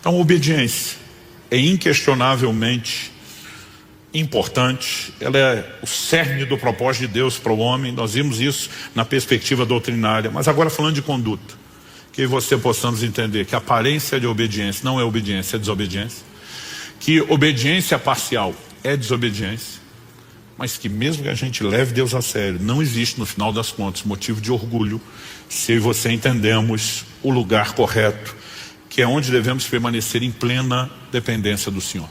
Então, obediência é inquestionavelmente importante, ela é o cerne do propósito de Deus para o homem. Nós vimos isso na perspectiva doutrinária, mas agora falando de conduta, que você possamos entender que a aparência de obediência não é obediência, é desobediência, que obediência parcial é desobediência, mas que mesmo que a gente leve Deus a sério, não existe no final das contas motivo de orgulho se eu e você entendemos o lugar correto, que é onde devemos permanecer em plena dependência do Senhor.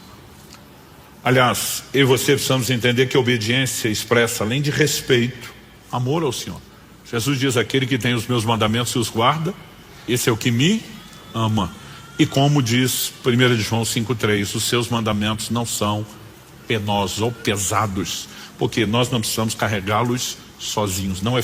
Aliás, eu e você precisamos entender que a obediência expressa, além de respeito, amor ao Senhor. Jesus diz: aquele que tem os meus mandamentos e os guarda, esse é o que me ama. E como diz 1 João 5,3, os seus mandamentos não são penosos ou pesados, porque nós não precisamos carregá-los sozinhos. Não é...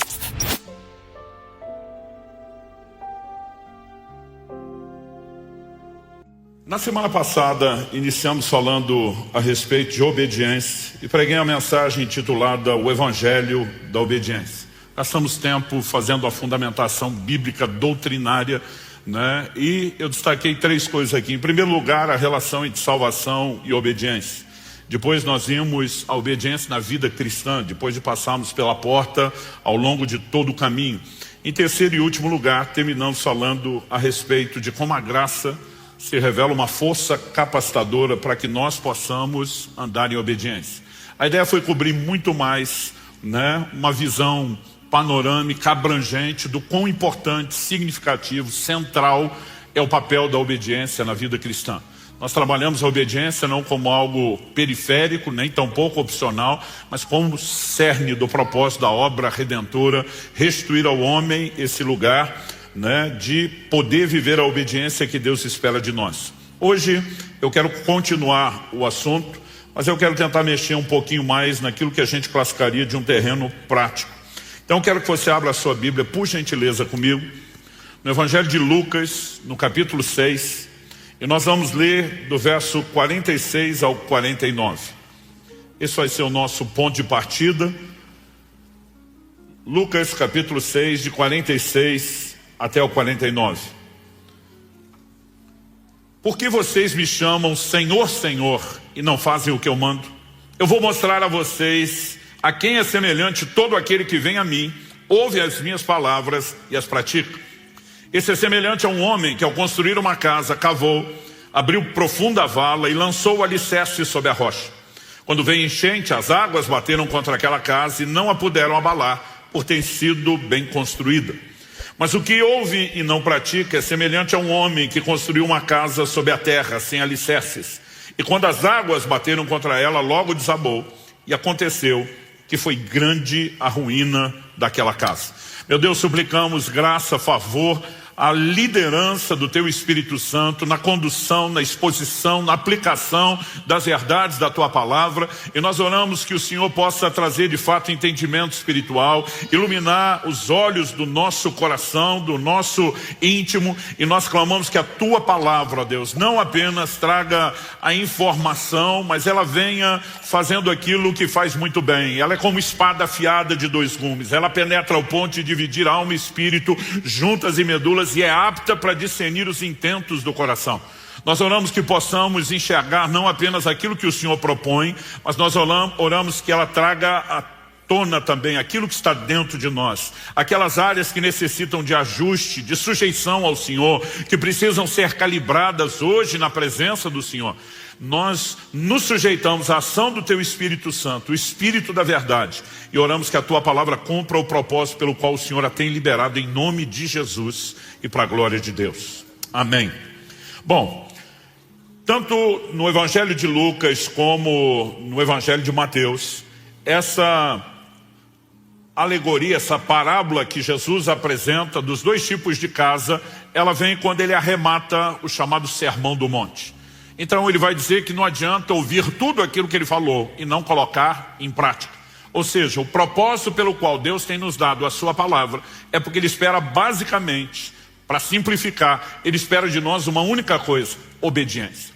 Na semana passada, iniciamos falando a respeito de obediência e preguei a mensagem intitulada O Evangelho da Obediência. Gastamos tempo fazendo a fundamentação bíblica doutrinária, né? E eu destaquei 3 coisas aqui. Em primeiro lugar, a relação entre salvação e obediência. Depois nós vimos a obediência na vida cristã, depois de passarmos pela porta ao longo de todo o caminho. Em terceiro e último lugar, terminamos falando a respeito de como a graça se revela uma força capacitadora para que nós possamos andar em obediência. A ideia foi cobrir muito mais, né, uma visão panorâmica, abrangente do quão importante, significativo, central é o papel da obediência na vida cristã. Nós trabalhamos a obediência não como algo periférico, nem tampouco opcional, mas como cerne do propósito da obra redentora, restituir ao homem esse lugar, né, de poder viver a obediência que Deus espera de nós. Hoje eu quero continuar o assunto, mas eu quero tentar mexer um pouquinho mais naquilo que a gente classificaria de um terreno prático. Então eu quero que você abra a sua Bíblia, por gentileza, comigo, no Evangelho de Lucas, no capítulo 6, e nós vamos ler do verso 46 ao 49. Esse vai ser o nosso ponto de partida. Lucas capítulo 6, de 46 até o 49. Por que vocês me chamam Senhor, Senhor, e não fazem o que eu mando? Eu vou mostrar a vocês a quem é semelhante todo aquele que vem a mim, ouve as minhas palavras e as pratica. Esse é semelhante a um homem que, ao construir uma casa, cavou, abriu profunda vala e lançou o alicerce sobre a rocha. Quando veio enchente, as águas bateram contra aquela casa e não a puderam abalar, por ter sido bem construída. Mas o que ouve e não pratica é semelhante a um homem que construiu uma casa sob a terra, sem alicerces. E quando as águas bateram contra ela, logo desabou. E aconteceu que foi grande a ruína daquela casa. Meu Deus, suplicamos graça, favor, a liderança do Teu Espírito Santo na condução, na exposição, na aplicação das verdades da Tua Palavra, e nós oramos que o Senhor possa trazer de fato entendimento espiritual, iluminar os olhos do nosso coração, do nosso íntimo, e nós clamamos que a Tua Palavra, ó Deus, não apenas traga a informação, mas ela venha fazendo aquilo que faz muito bem. Ela é como espada afiada de 2 gumes, ela penetra ao ponto de dividir alma e espírito, juntas e medulas, e é apta para discernir os intentos do coração. Nós oramos que possamos enxergar não apenas aquilo que o Senhor propõe, mas nós oramos que ela traga à tona também aquilo que está dentro de nós, aquelas áreas que necessitam de ajuste, de sujeição ao Senhor, que precisam ser calibradas hoje na presença do Senhor. Nós nos sujeitamos à ação do Teu Espírito Santo, o Espírito da verdade, e oramos que a Tua Palavra cumpra o propósito pelo qual o Senhor a tem liberado, em nome de Jesus e para a glória de Deus. Amém. Bom, tanto no Evangelho de Lucas como no Evangelho de Mateus, essa alegoria, essa parábola que Jesus apresenta dos 2 tipos de casa, ela vem quando ele arremata o chamado Sermão do Monte. Então ele vai dizer que não adianta ouvir tudo aquilo que ele falou e não colocar em prática. Ou seja, o propósito pelo qual Deus tem nos dado a sua palavra é porque ele espera basicamente, para simplificar, ele espera de nós uma única coisa: obediência.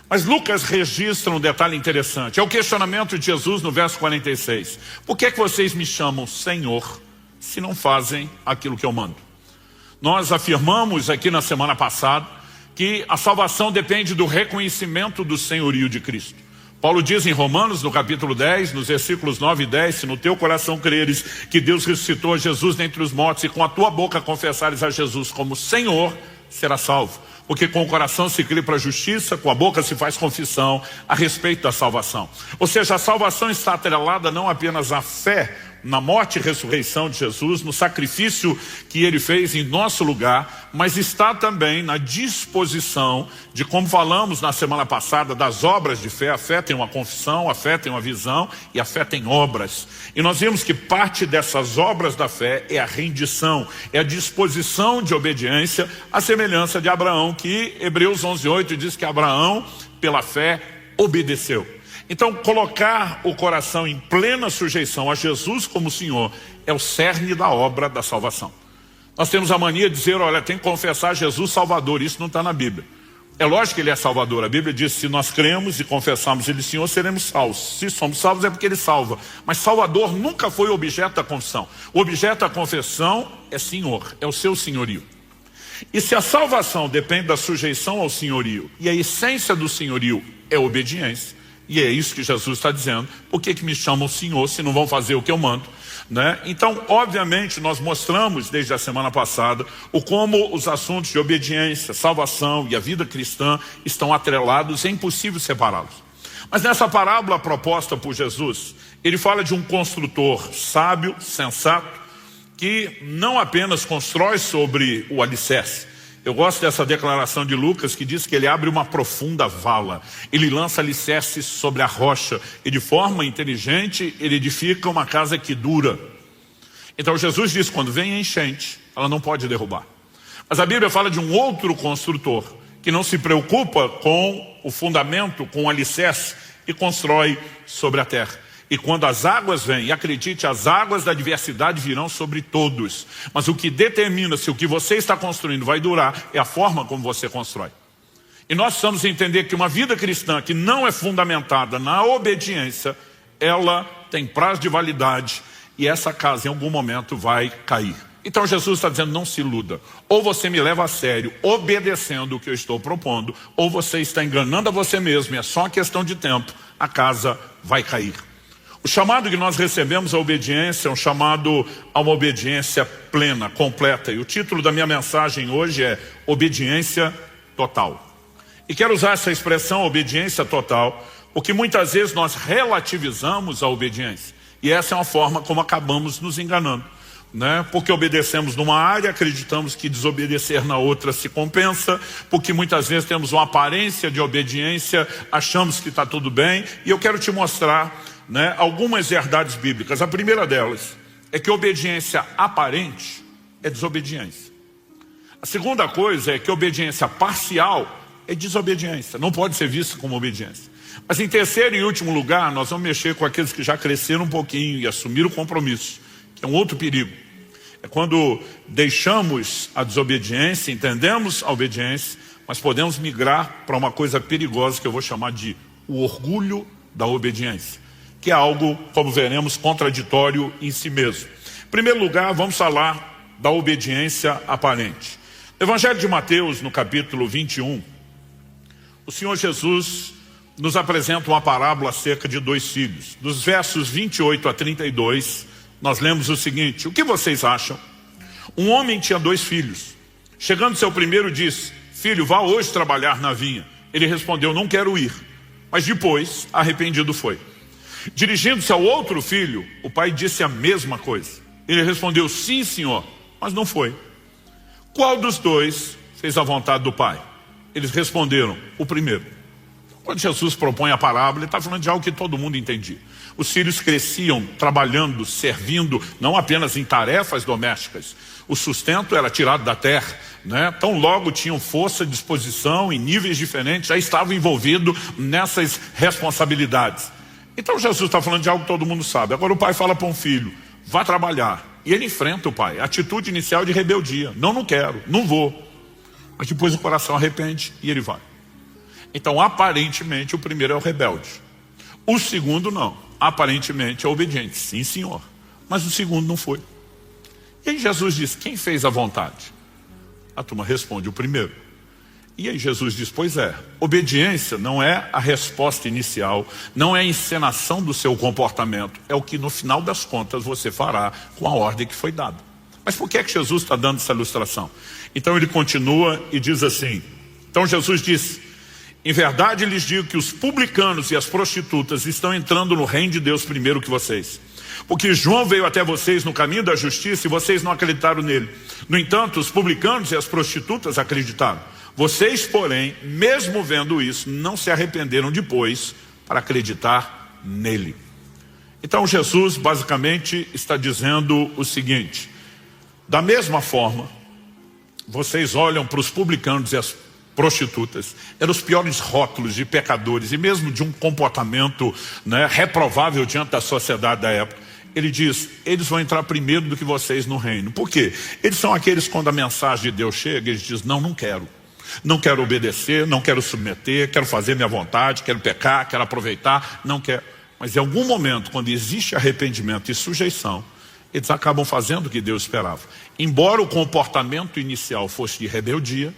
Mas Lucas registra um detalhe interessante, é o questionamento de Jesus no verso 46. Por que é que vocês me chamam Senhor se não fazem aquilo que eu mando? Nós afirmamos aqui na semana passada que a salvação depende do reconhecimento do senhorio de Cristo. Paulo diz em Romanos, no capítulo 10, nos versículos 9 e 10, se no teu coração creres que Deus ressuscitou a Jesus dentre os mortos e com a tua boca confessares a Jesus como Senhor, será salvo. Porque com o coração se crê para a justiça, com a boca se faz confissão a respeito da salvação. Ou seja, a salvação está atrelada não apenas à fé na morte e ressurreição de Jesus, no sacrifício que ele fez em nosso lugar, mas está também na disposição de, como falamos na semana passada, das obras de fé. A fé tem uma confissão, a fé tem uma visão e a fé tem obras. E nós vimos que parte dessas obras da fé é a rendição, é a disposição de obediência, à semelhança de Abraão, que Hebreus 11:8 diz que Abraão, pela fé, obedeceu. Então, colocar o coração em plena sujeição a Jesus como Senhor é o cerne da obra da salvação. Nós temos a mania de dizer, olha, tem que confessar Jesus Salvador. Isso não está na Bíblia. É lógico que ele é Salvador. A Bíblia diz que se nós cremos e confessarmos ele Senhor, seremos salvos. Se somos salvos é porque ele salva. Mas Salvador nunca foi objeto da confissão. O objeto da confissão é Senhor, é o seu senhorio. E se a salvação depende da sujeição ao senhorio, e a essência do senhorio é obediência, e é isso que Jesus está dizendo, por que me chamam Senhor se não vão fazer o que eu mando? Né? Então, obviamente, nós mostramos desde a semana passada como os assuntos de obediência, salvação e a vida cristã estão atrelados, é impossível separá-los. Mas nessa parábola proposta por Jesus, ele fala de um construtor sábio, sensato, que não apenas constrói sobre o alicerce. Eu gosto dessa declaração de Lucas que diz que ele abre uma profunda vala. Ele lança alicerces sobre a rocha e de forma inteligente ele edifica uma casa que dura. Então Jesus diz, quando vem a enchente, ela não pode derrubar. Mas a Bíblia fala de um outro construtor que não se preocupa com o fundamento, com o alicerce e constrói sobre a terra. E quando as águas vêm, e acredite, as águas da adversidade virão sobre todos. Mas o que determina se o que você está construindo vai durar é a forma como você constrói. E nós precisamos entender que uma vida cristã que não é fundamentada na obediência, ela tem prazo de validade e essa casa em algum momento vai cair. Então Jesus está dizendo, não se iluda. Ou você me leva a sério, obedecendo o que eu estou propondo, ou você está enganando a você mesmo, e é só uma questão de tempo, a casa vai cair. O chamado que nós recebemos à obediência é um chamado a uma obediência plena, completa. E o título da minha mensagem hoje é Obediência Total. E quero usar essa expressão, obediência total, porque muitas vezes nós relativizamos a obediência. E essa é uma forma como acabamos nos enganando. Né? Porque obedecemos numa área, acreditamos que desobedecer na outra se compensa, porque muitas vezes temos uma aparência de obediência, achamos que está tudo bem. E eu quero te mostrar algumas verdades bíblicas. A primeira delas é que obediência aparente é desobediência. A segunda coisa é que obediência parcial é desobediência, não pode ser vista como obediência. Mas em terceiro e último lugar, nós vamos mexer com aqueles que já cresceram um pouquinho e assumiram o compromisso, que é um outro perigo. É quando deixamos a desobediência, entendemos a obediência, mas podemos migrar para uma coisa perigosa que eu vou chamar de o orgulho da obediência, que é algo, como veremos, contraditório em si mesmo. Em primeiro lugar, vamos falar da obediência aparente. No Evangelho de Mateus, no capítulo 21, o Senhor Jesus nos apresenta uma parábola acerca de dois filhos. Dos versos 28 a 32, nós lemos o seguinte: o que vocês acham? Um homem tinha 2 filhos. Chegando seu primeiro, disse: filho, vá hoje trabalhar na vinha. Ele respondeu: não quero ir. Mas depois, arrependido foi. Dirigindo-se ao outro filho, o pai disse a mesma coisa. Ele respondeu: sim, senhor, mas não foi. Qual dos dois fez a vontade do pai? Eles responderam: o primeiro. Quando Jesus propõe a parábola, ele está falando de algo que todo mundo entendia. Os filhos cresciam trabalhando, servindo, não apenas em tarefas domésticas. O sustento era tirado da terra, né? Tão logo tinham força, disposição, em níveis diferentes, já estavam envolvidos nessas responsabilidades. Então Jesus está falando de algo que todo mundo sabe. Agora o pai fala para um filho: vá trabalhar. E ele enfrenta o pai. A atitude inicial de rebeldia: não quero, não vou. Mas depois o coração arrepende e ele vai. Então aparentemente o primeiro é o rebelde. O segundo não. Aparentemente é obediente. Sim, senhor. Mas o segundo não foi. E aí Jesus diz: quem fez a vontade? A turma responde: o primeiro. E aí Jesus diz, pois é, obediência não é a resposta inicial, não é a encenação do seu comportamento, é o que no final das contas você fará com a ordem que foi dada. Mas por que é que Jesus está dando essa ilustração? Então ele continua e diz assim, então Jesus disse, em verdade lhes digo que os publicanos e as prostitutas estão entrando no reino de Deus primeiro que vocês. Porque João veio até vocês no caminho da justiça e vocês não acreditaram nele. No entanto, os publicanos e as prostitutas acreditaram. Vocês, porém, mesmo vendo isso, não se arrependeram depois para acreditar nele. Então Jesus basicamente está dizendo o seguinte, da mesma forma, vocês olham para os publicanos e as prostitutas, eram os piores rótulos de pecadores e mesmo de um comportamento, né, reprovável diante da sociedade da época. Ele diz, eles vão entrar primeiro do que vocês no reino. Por quê? Eles são aqueles quando a mensagem de Deus chega, eles dizem, não quero. Não quero obedecer, não quero submeter, quero fazer minha vontade, quero pecar, quero aproveitar, não quero. Mas em algum momento, quando existe arrependimento e sujeição, eles acabam fazendo o que Deus esperava. Embora o comportamento inicial fosse de rebeldia,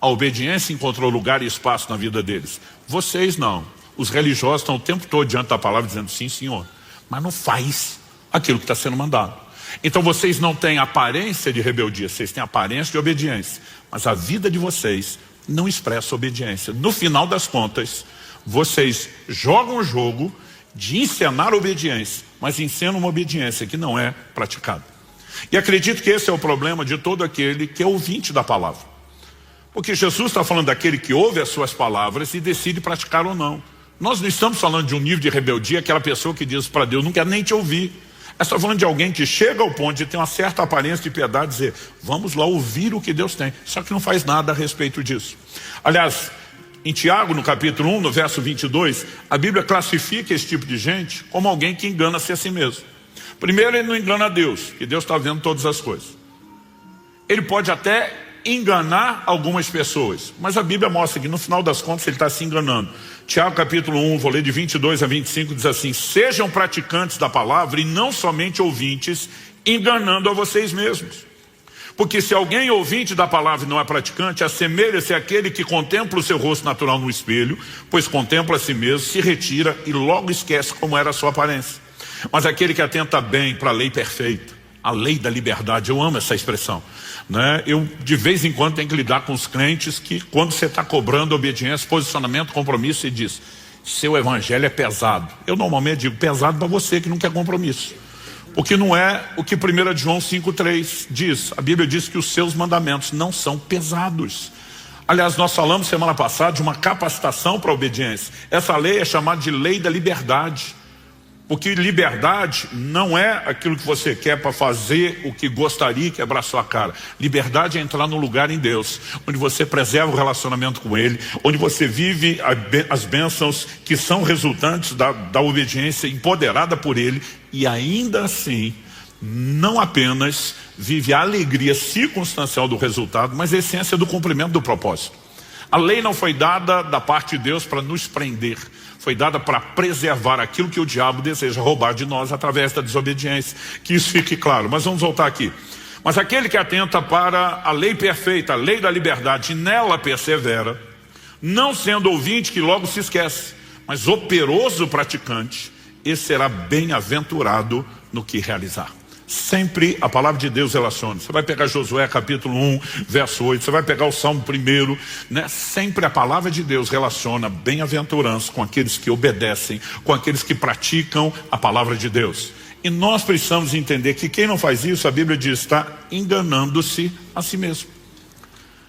a obediência encontrou lugar e espaço na vida deles. Vocês não. Os religiosos estão o tempo todo diante da palavra dizendo, sim, Senhor, mas não faz aquilo que está sendo mandado. Então vocês não têm aparência de rebeldia, vocês têm aparência de obediência. Mas a vida de vocês não expressa obediência. No final das contas, vocês jogam o jogo de encenar obediência, mas encenam uma obediência que não é praticada. E acredito que esse é o problema de todo aquele que é ouvinte da palavra. Porque Jesus está falando daquele que ouve as suas palavras e decide praticar ou não. Nós não estamos falando de um nível de rebeldia, aquela pessoa que diz para Deus, não quero nem te ouvir. Está falando de alguém que chega ao ponto de ter uma certa aparência de piedade e dizer, vamos lá ouvir o que Deus tem. Só que não faz nada a respeito disso. Aliás, em Tiago, no capítulo 1, no verso 22, a Bíblia classifica esse tipo de gente como alguém que engana-se a si mesmo. Primeiro, ele não engana a Deus, que Deus está vendo todas as coisas. Ele pode até enganar algumas pessoas, mas a Bíblia mostra que no final das contas ele está se enganando. Tiago capítulo 1, vou ler de 22 a 25, diz assim, sejam praticantes da palavra e não somente ouvintes, enganando a vocês mesmos. Porque se alguém ouvinte da palavra e não é praticante, assemelha-se àquele que contempla o seu rosto natural no espelho, pois contempla a si mesmo, se retira e logo esquece como era a sua aparência. Mas aquele que atenta bem para a lei perfeita, a lei da liberdade, eu amo essa expressão, né? Eu de vez em quando tenho que lidar com os crentes que quando você está cobrando obediência, posicionamento, compromisso, e diz, seu evangelho é pesado. Eu normalmente digo, pesado para você que não quer compromisso. Porque não é o que 1 João 5,3 diz. A Bíblia diz que os seus mandamentos não são pesados. Aliás, nós falamos semana passada de uma capacitação para a obediência. Essa lei é chamada de lei da liberdade. Porque liberdade não é aquilo que você quer para fazer o que gostaria e quebrar sua cara. Liberdade é entrar num lugar em Deus, onde você preserva o relacionamento com Ele, onde você vive as bênçãos que são resultantes da obediência empoderada por Ele, e ainda assim, não apenas vive a alegria circunstancial do resultado, mas a essência do cumprimento do propósito. A lei não foi dada da parte de Deus para nos prender, foi dada para preservar aquilo que o diabo deseja roubar de nós através da desobediência. Que isso fique claro, mas vamos voltar aqui. Mas aquele que atenta para a lei perfeita, a lei da liberdade, e nela persevera, não sendo ouvinte que logo se esquece, mas operoso praticante, esse será bem-aventurado no que realizar. Sempre a palavra de Deus relaciona. Você vai pegar Josué capítulo 1, verso 8, você vai pegar o Salmo 1, né? Sempre a palavra de Deus relaciona bem-aventurança com aqueles que obedecem, com aqueles que praticam a palavra de Deus. E nós precisamos entender que quem não faz isso, a Bíblia diz, está enganando-se a si mesmo.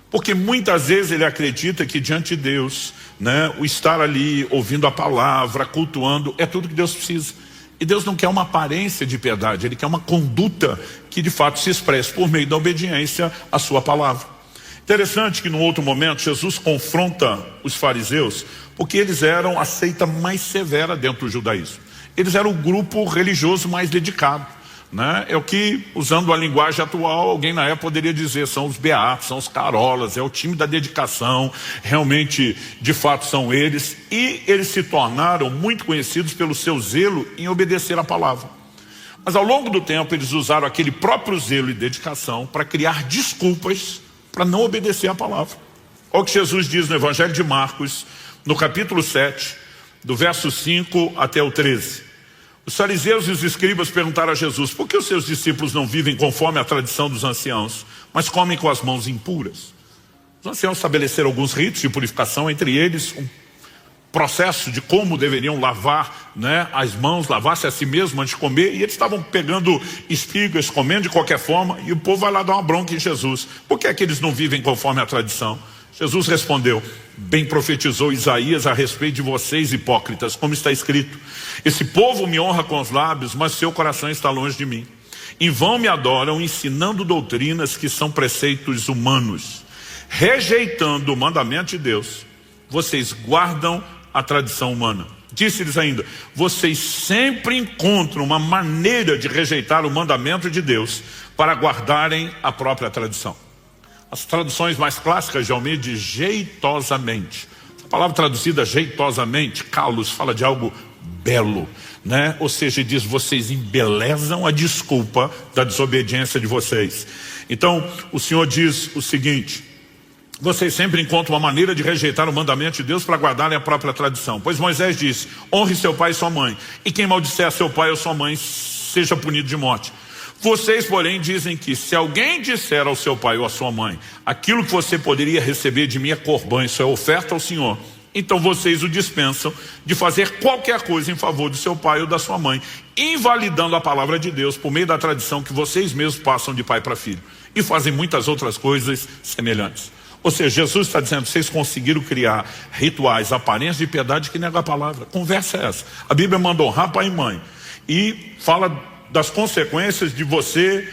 Porque muitas vezes ele acredita que diante de Deus, né, o estar ali ouvindo a palavra, cultuando, é tudo que Deus precisa. E Deus não quer uma aparência de piedade, Ele quer uma conduta que de fato se expresse por meio da obediência à sua palavra. Interessante que num outro momento Jesus confronta os fariseus, porque eles eram a seita mais severa dentro do judaísmo. Eles eram o grupo religioso mais dedicado, né? É o que, usando a linguagem atual, alguém na época poderia dizer, são os beatos, são os carolas, é o time da dedicação, realmente, de fato são eles, e eles se tornaram muito conhecidos pelo seu zelo em obedecer a palavra. Mas ao longo do tempo eles usaram aquele próprio zelo e dedicação para criar desculpas para não obedecer a palavra. Olha o que Jesus diz no Evangelho de Marcos, no capítulo 7, do verso 5 até o 13. Os fariseus e os escribas perguntaram a Jesus: por que os seus discípulos não vivem conforme a tradição dos anciãos, mas comem com as mãos impuras? Os anciãos estabeleceram alguns ritos de purificação, entre eles um processo de como deveriam lavar, as mãos, lavar-se a si mesmo antes de comer, e eles estavam pegando espigas, comendo de qualquer forma, e o povo vai lá dar uma bronca em Jesus. Por que é que eles não vivem conforme a tradição? Jesus respondeu: bem profetizou Isaías a respeito de vocês, hipócritas, como está escrito: esse povo me honra com os lábios, mas seu coração está longe de mim. Em vão me adoram, ensinando doutrinas que são preceitos humanos. Rejeitando o mandamento de Deus, vocês guardam a tradição humana. Disse-lhes ainda: vocês sempre encontram uma maneira de rejeitar o mandamento de Deus para guardarem a própria tradição. As traduções mais clássicas de Almeida diz jeitosamente. A palavra traduzida jeitosamente, kalos, fala de algo belo, Ou seja, diz: vocês embelezam a desculpa da desobediência de vocês. Então, o Senhor diz o seguinte: vocês sempre encontram uma maneira de rejeitar o mandamento de Deus para guardarem a própria tradição. Pois Moisés disse: honre seu pai e sua mãe, e quem maldisser a seu pai ou sua mãe seja punido de morte. Vocês, porém, dizem que se alguém disser ao seu pai ou à sua mãe: aquilo que você poderia receber de mim é corbã, isso é oferta ao Senhor, então vocês o dispensam de fazer qualquer coisa em favor do seu pai ou da sua mãe, invalidando a palavra de Deus por meio da tradição que vocês mesmos passam de pai para filho, e fazem muitas outras coisas semelhantes. Ou seja, Jesus está dizendo: vocês conseguiram criar rituais, aparências de piedade que negam a palavra. Conversa é essa? A Bíblia manda honrar pai e mãe, e fala das consequências de você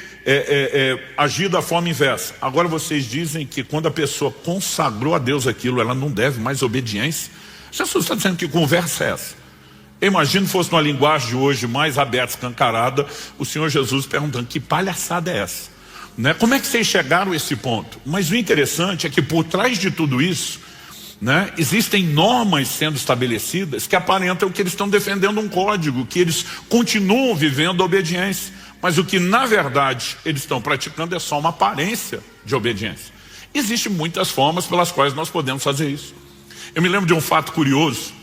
agir da forma inversa. Agora vocês dizem que quando a pessoa consagrou a Deus aquilo, ela não deve mais obediência. Jesus está dizendo: que conversa é essa? Eu imagino que fosse numa linguagem de hoje mais aberta, escancarada, o Senhor Jesus perguntando: que palhaçada é essa? Como é que vocês chegaram a esse ponto? Mas o interessante é que por trás de tudo isso, existem normas sendo estabelecidas que aparentam que eles estão defendendo um código, que eles continuam vivendo a obediência, mas o que na verdade eles estão praticando é só uma aparência de obediência. Existem muitas formas pelas quais nós podemos fazer isso. Eu me lembro de um fato curioso.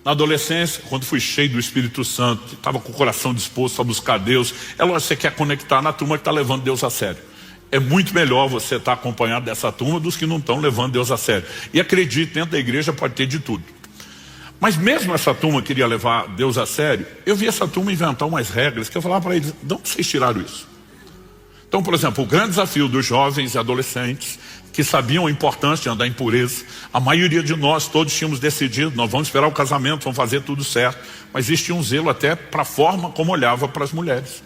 Na adolescência, quando fui cheio do Espírito Santo, estava com o coração disposto a buscar Deus, é lógico que você quer conectar na turma que está levando Deus a sério. É muito melhor você estar acompanhado dessa turma dos que não estão levando Deus a sério. E acredite, dentro da igreja pode ter de tudo. Mas mesmo essa turma queria levar Deus a sério, eu vi essa turma inventar umas regras que eu falava para eles: de onde vocês tiraram isso? Então, por exemplo, o grande desafio dos jovens e adolescentes que sabiam a importância de andar em pureza, a maioria de nós todos tínhamos decidido: nós vamos esperar o casamento, vamos fazer tudo certo. Mas existia um zelo até para a forma como olhava para as mulheres.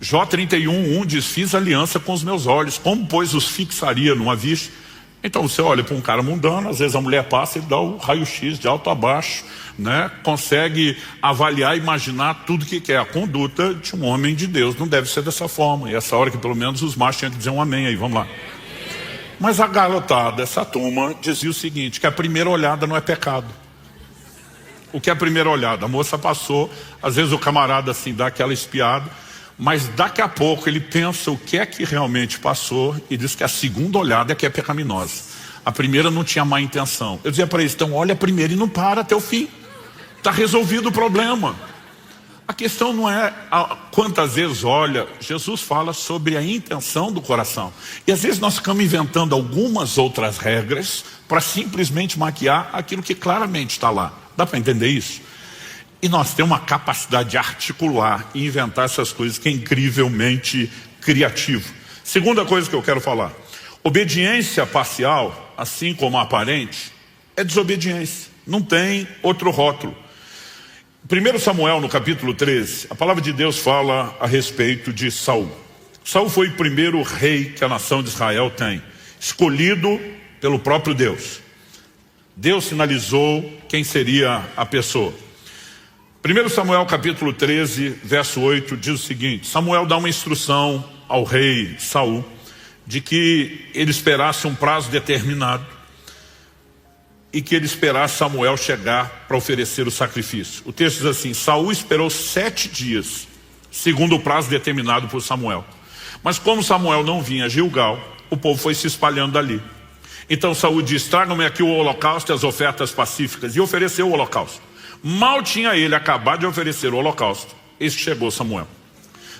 Jó 31:1 diz: fiz aliança com os meus olhos, como pois os fixaria numa vista? Então você olha para um cara mundano, às vezes a mulher passa e dá o raio-x de alto a baixo, consegue avaliar, imaginar tudo que quer. A conduta de um homem de Deus não deve ser dessa forma. E essa hora que pelo menos os machos tinham que dizer um amém aí, vamos lá. Mas a garotada, essa turma, dizia o seguinte: que a primeira olhada não é pecado. O que é a primeira olhada? A moça passou, às vezes o camarada assim dá aquela espiada, mas daqui a pouco ele pensa o que é que realmente passou e diz que a segunda olhada é que é pecaminosa. A primeira não tinha má intenção. Eu dizia para eles: então olha a primeira e não para até o fim. Está resolvido o problema. A questão não é quantas vezes olha. Jesus fala sobre a intenção do coração. E às vezes nós ficamos inventando algumas outras regras para simplesmente maquiar aquilo que claramente está lá. Dá para entender isso? E nós temos uma capacidade de articular e inventar essas coisas que é incrivelmente criativo. Segunda coisa que eu quero falar: obediência parcial, assim como a aparente, é desobediência. Não tem outro rótulo. 1 Samuel, no capítulo 13, a palavra de Deus fala a respeito de Saul. Saul foi o primeiro rei que a nação de Israel tem, escolhido pelo próprio Deus. Deus sinalizou quem seria a pessoa. 1 Samuel capítulo 13, verso 8, diz o seguinte: Samuel dá uma instrução ao rei Saul de que ele esperasse um prazo determinado e que ele esperasse Samuel chegar para oferecer o sacrifício. O texto diz assim: Saul esperou 7 dias, segundo o prazo determinado por Samuel. Mas como Samuel não vinha a Gilgal, o povo foi se espalhando dali. Então Saul diz: tragam-me aqui o holocausto e as ofertas pacíficas. E ofereceu o holocausto. Mal tinha ele acabado de oferecer o holocausto, eis que chegou Samuel.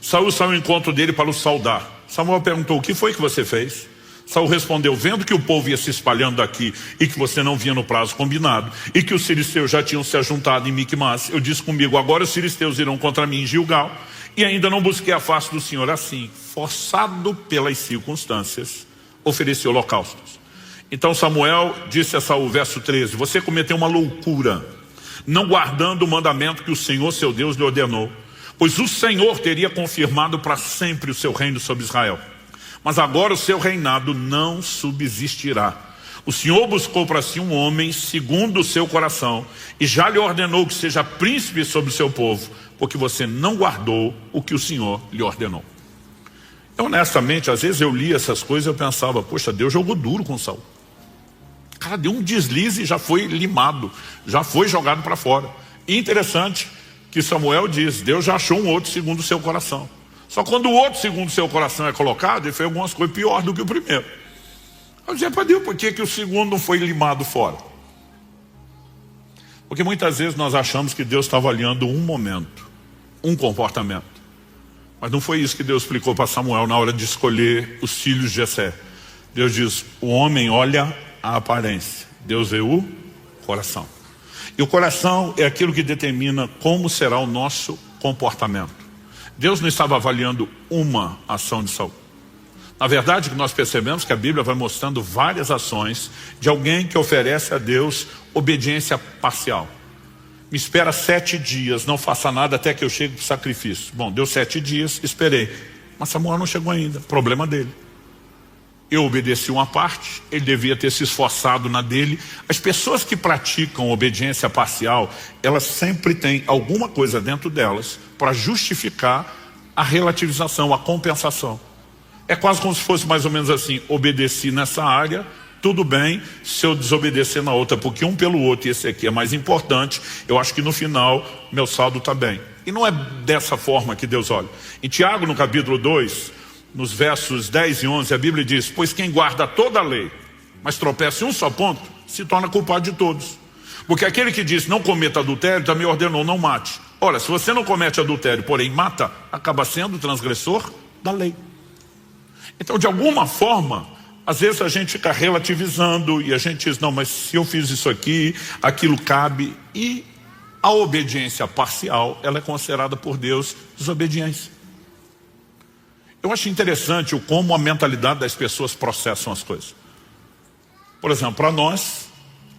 Saul saiu ao encontro dele para o saudar. Samuel perguntou: o que foi que você fez? Saul respondeu: vendo que o povo ia se espalhando daqui e que você não vinha no prazo combinado e que os filisteus já tinham se ajuntado em Micmas, eu disse comigo: agora os filisteus irão contra mim em Gilgal, e ainda não busquei a face do Senhor. Assim, forçado pelas circunstâncias, ofereci holocaustos. Então Samuel disse a Saul, verso 13: você cometeu uma loucura, não guardando o mandamento que o Senhor seu Deus lhe ordenou, pois o Senhor teria confirmado para sempre o seu reino sobre Israel. Mas agora o seu reinado não subsistirá. O Senhor buscou para si um homem segundo o seu coração e já lhe ordenou que seja príncipe sobre o seu povo, porque você não guardou o que o Senhor lhe ordenou. Honestamente, às vezes eu li essas coisas e eu pensava: poxa, Deus jogou duro com Saul. O cara deu um deslize e já foi limado, já foi jogado para fora. E interessante que Samuel diz: Deus já achou um outro segundo o seu coração. Só quando o outro segundo o seu coração é colocado, ele fez algumas coisas piores do que o primeiro. Eu dizia para Deus: por que o segundo não foi limado fora? Porque muitas vezes nós achamos que Deus está avaliando um momento, um comportamento. Mas não foi isso que Deus explicou para Samuel na hora de escolher os filhos de Jessé. Deus diz: o homem olha a aparência, Deus vê o coração. E o coração é aquilo que determina como será o nosso comportamento. Deus não estava avaliando uma ação de Saul. Na verdade, que nós percebemos que a Bíblia vai mostrando várias ações de alguém que oferece a Deus obediência parcial. Me espera 7 dias, não faça nada até que eu chegue para o sacrifício. Bom, deu 7 dias, esperei. Mas Samuel não chegou ainda, problema dele. Eu obedeci uma parte, ele devia ter se esforçado na dele. As pessoas que praticam obediência parcial, elas sempre têm alguma coisa dentro delas para justificar a relativização, a compensação. É quase como se fosse mais ou menos assim: obedeci nessa área, tudo bem se eu desobedecer na outra, porque um pelo outro, e esse aqui é mais importante, eu acho que no final meu saldo está bem. E não é dessa forma que Deus olha. Em Tiago, no capítulo 2, nos versos 10 e 11, a Bíblia diz: pois quem guarda toda a lei, mas tropeça em um só ponto, se torna culpado de todos. Porque aquele que diz não cometa adultério, também ordenou não mate. Ora, se você não comete adultério, porém mata, acaba sendo transgressor da lei. Então, de alguma forma, às vezes a gente fica relativizando e a gente diz: não, mas se eu fiz isso aqui, aquilo cabe. E a obediência parcial, ela é considerada por Deus desobediência. Eu acho interessante como a mentalidade das pessoas processam as coisas. Por exemplo, para nós,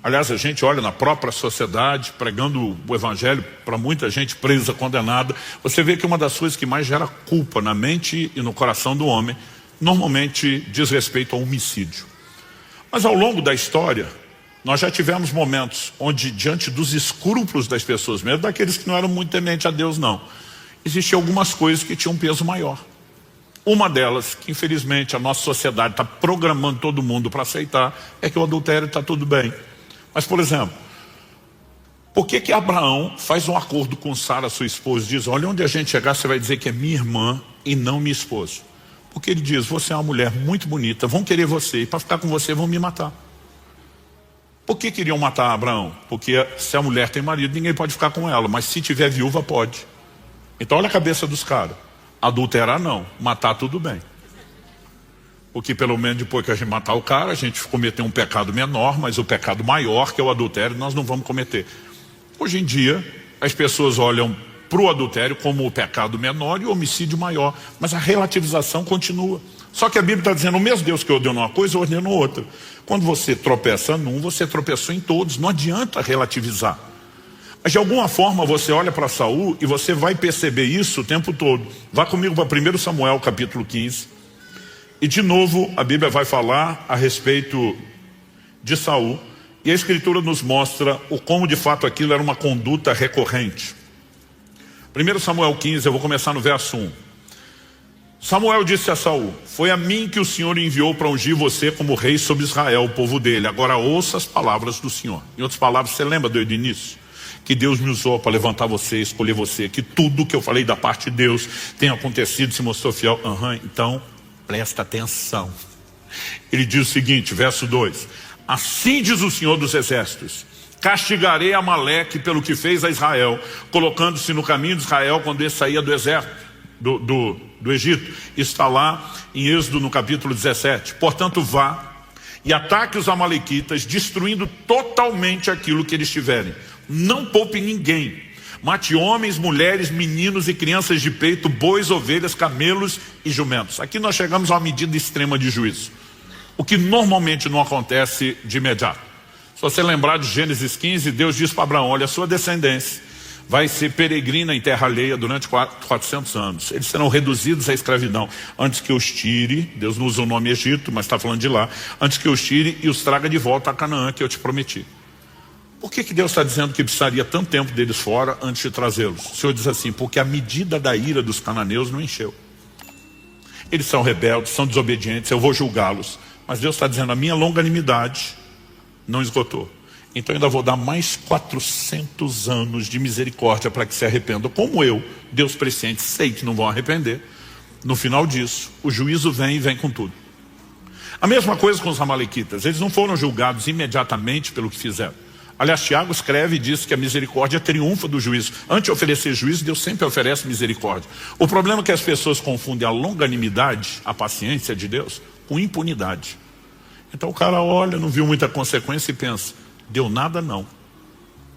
aliás, a gente olha na própria sociedade, pregando o evangelho para muita gente presa, condenada, você vê que uma das coisas que mais gera culpa na mente e no coração do homem, normalmente diz respeito ao homicídio. Mas ao longo da história, nós já tivemos momentos onde, diante dos escrúpulos das pessoas, mesmo daqueles que não eram muito tementes a Deus, não, existiam algumas coisas que tinham um peso maior. Uma delas, que infelizmente a nossa sociedade está programando todo mundo para aceitar, é que o adultério está tudo bem. Mas, por exemplo, por que Abraão faz um acordo com Sara, sua esposa, e diz: olha, onde a gente chegar, você vai dizer que é minha irmã e não minha esposa? Porque ele diz: você é uma mulher muito bonita, vão querer você, e para ficar com você vão me matar. Por que queriam matar Abraão? Porque se a mulher tem marido, ninguém pode ficar com ela, mas se tiver viúva, pode. Então olha a cabeça dos caras: adulterar não, matar tudo bem. Porque pelo menos depois que a gente matar o cara, a gente cometeu um pecado menor, mas o pecado maior, que é o adultério, nós não vamos cometer. Hoje em dia, as pessoas olham para o adultério como o pecado menor e o homicídio maior, mas a relativização continua. Só que a Bíblia está dizendo: o mesmo Deus que ordenou uma coisa, ordenou outra. Quando você tropeça num, você tropeçou em todos, não adianta relativizar. Mas de alguma forma você olha para Saul e você vai perceber isso o tempo todo. Vá comigo para 1 Samuel capítulo 15. E de novo a Bíblia vai falar a respeito de Saul. E a Escritura nos mostra o como de fato aquilo era uma conduta recorrente. 1 Samuel 15, eu vou começar no verso 1. Samuel disse a Saul: foi a mim que o Senhor enviou para ungir você como rei sobre Israel, o povo dele. Agora ouça as palavras do Senhor. Em outras palavras, você lembra do início? Que Deus me usou para levantar você, escolher você, que tudo que eu falei da parte de Deus tem acontecido, se mostrou fiel. Então, presta atenção. Ele diz o seguinte, verso 2: assim diz o Senhor dos Exércitos, castigarei Amaleque pelo que fez a Israel, colocando-se no caminho de Israel quando ele saía do exército, do Egito. Isso está lá em Êxodo no capítulo 17. Portanto, vá e ataque os amalequitas, destruindo totalmente aquilo que eles tiverem. Não poupe ninguém. Mate homens, mulheres, meninos e crianças de peito, bois, ovelhas, camelos e jumentos. Aqui nós chegamos a uma medida extrema de juízo, o que normalmente não acontece de imediato. Se você lembrar de Gênesis 15, Deus diz para Abraão: olha, a sua descendência vai ser peregrina em terra alheia durante 400 anos. Eles serão reduzidos à escravidão. Antes que eu os tire, Deus não usa o nome Egito, mas está falando de lá. Antes que eu os tire e os traga de volta a Canaã, que eu te prometi. Por que Deus está dizendo que precisaria tanto tempo deles fora antes de trazê-los? O Senhor diz assim: porque a medida da ira dos cananeus não encheu. Eles são rebeldes, são desobedientes, eu vou julgá-los. Mas Deus está dizendo: a minha longanimidade não esgotou. Então ainda vou dar mais 400 anos de misericórdia para que se arrependam. Como eu, Deus presciente, sei que não vão arrepender. No final disso, o juízo vem e vem com tudo. A mesma coisa com os amalequitas. Eles não foram julgados imediatamente pelo que fizeram. Aliás, Tiago escreve e diz que a misericórdia triunfa do juízo. Antes de oferecer juízo, Deus sempre oferece misericórdia. O problema é que as pessoas confundem a longanimidade, a paciência de Deus, com impunidade. Então o cara olha, não viu muita consequência e pensa: deu nada não.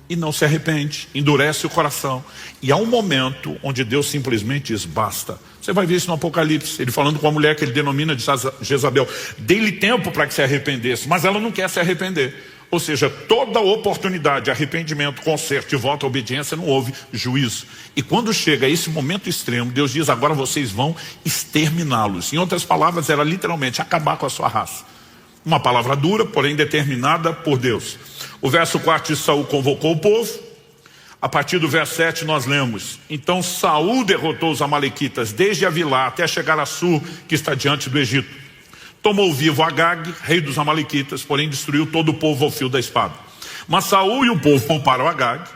E não se arrepende, endurece o coração. E há um momento onde Deus simplesmente diz: basta. Você vai ver isso no Apocalipse, ele falando com a mulher que ele denomina de Jezabel: dei-lhe tempo para que se arrependesse, mas ela não quer se arrepender. Ou seja, toda oportunidade, arrependimento, conserto e volta à obediência, não houve juízo. E quando chega esse momento extremo, Deus diz: agora vocês vão exterminá-los. Em outras palavras, era literalmente acabar com a sua raça. Uma palavra dura, porém determinada por Deus. O verso 4 de Saul convocou o povo. A partir do verso 7 nós lemos: então Saul derrotou os amalequitas desde Avilá até chegar a Sur, que está diante do Egito. Tomou vivo Agag, rei dos amalequitas, porém destruiu todo o povo ao fio da espada. Mas Saul e o povo pouparam Agag,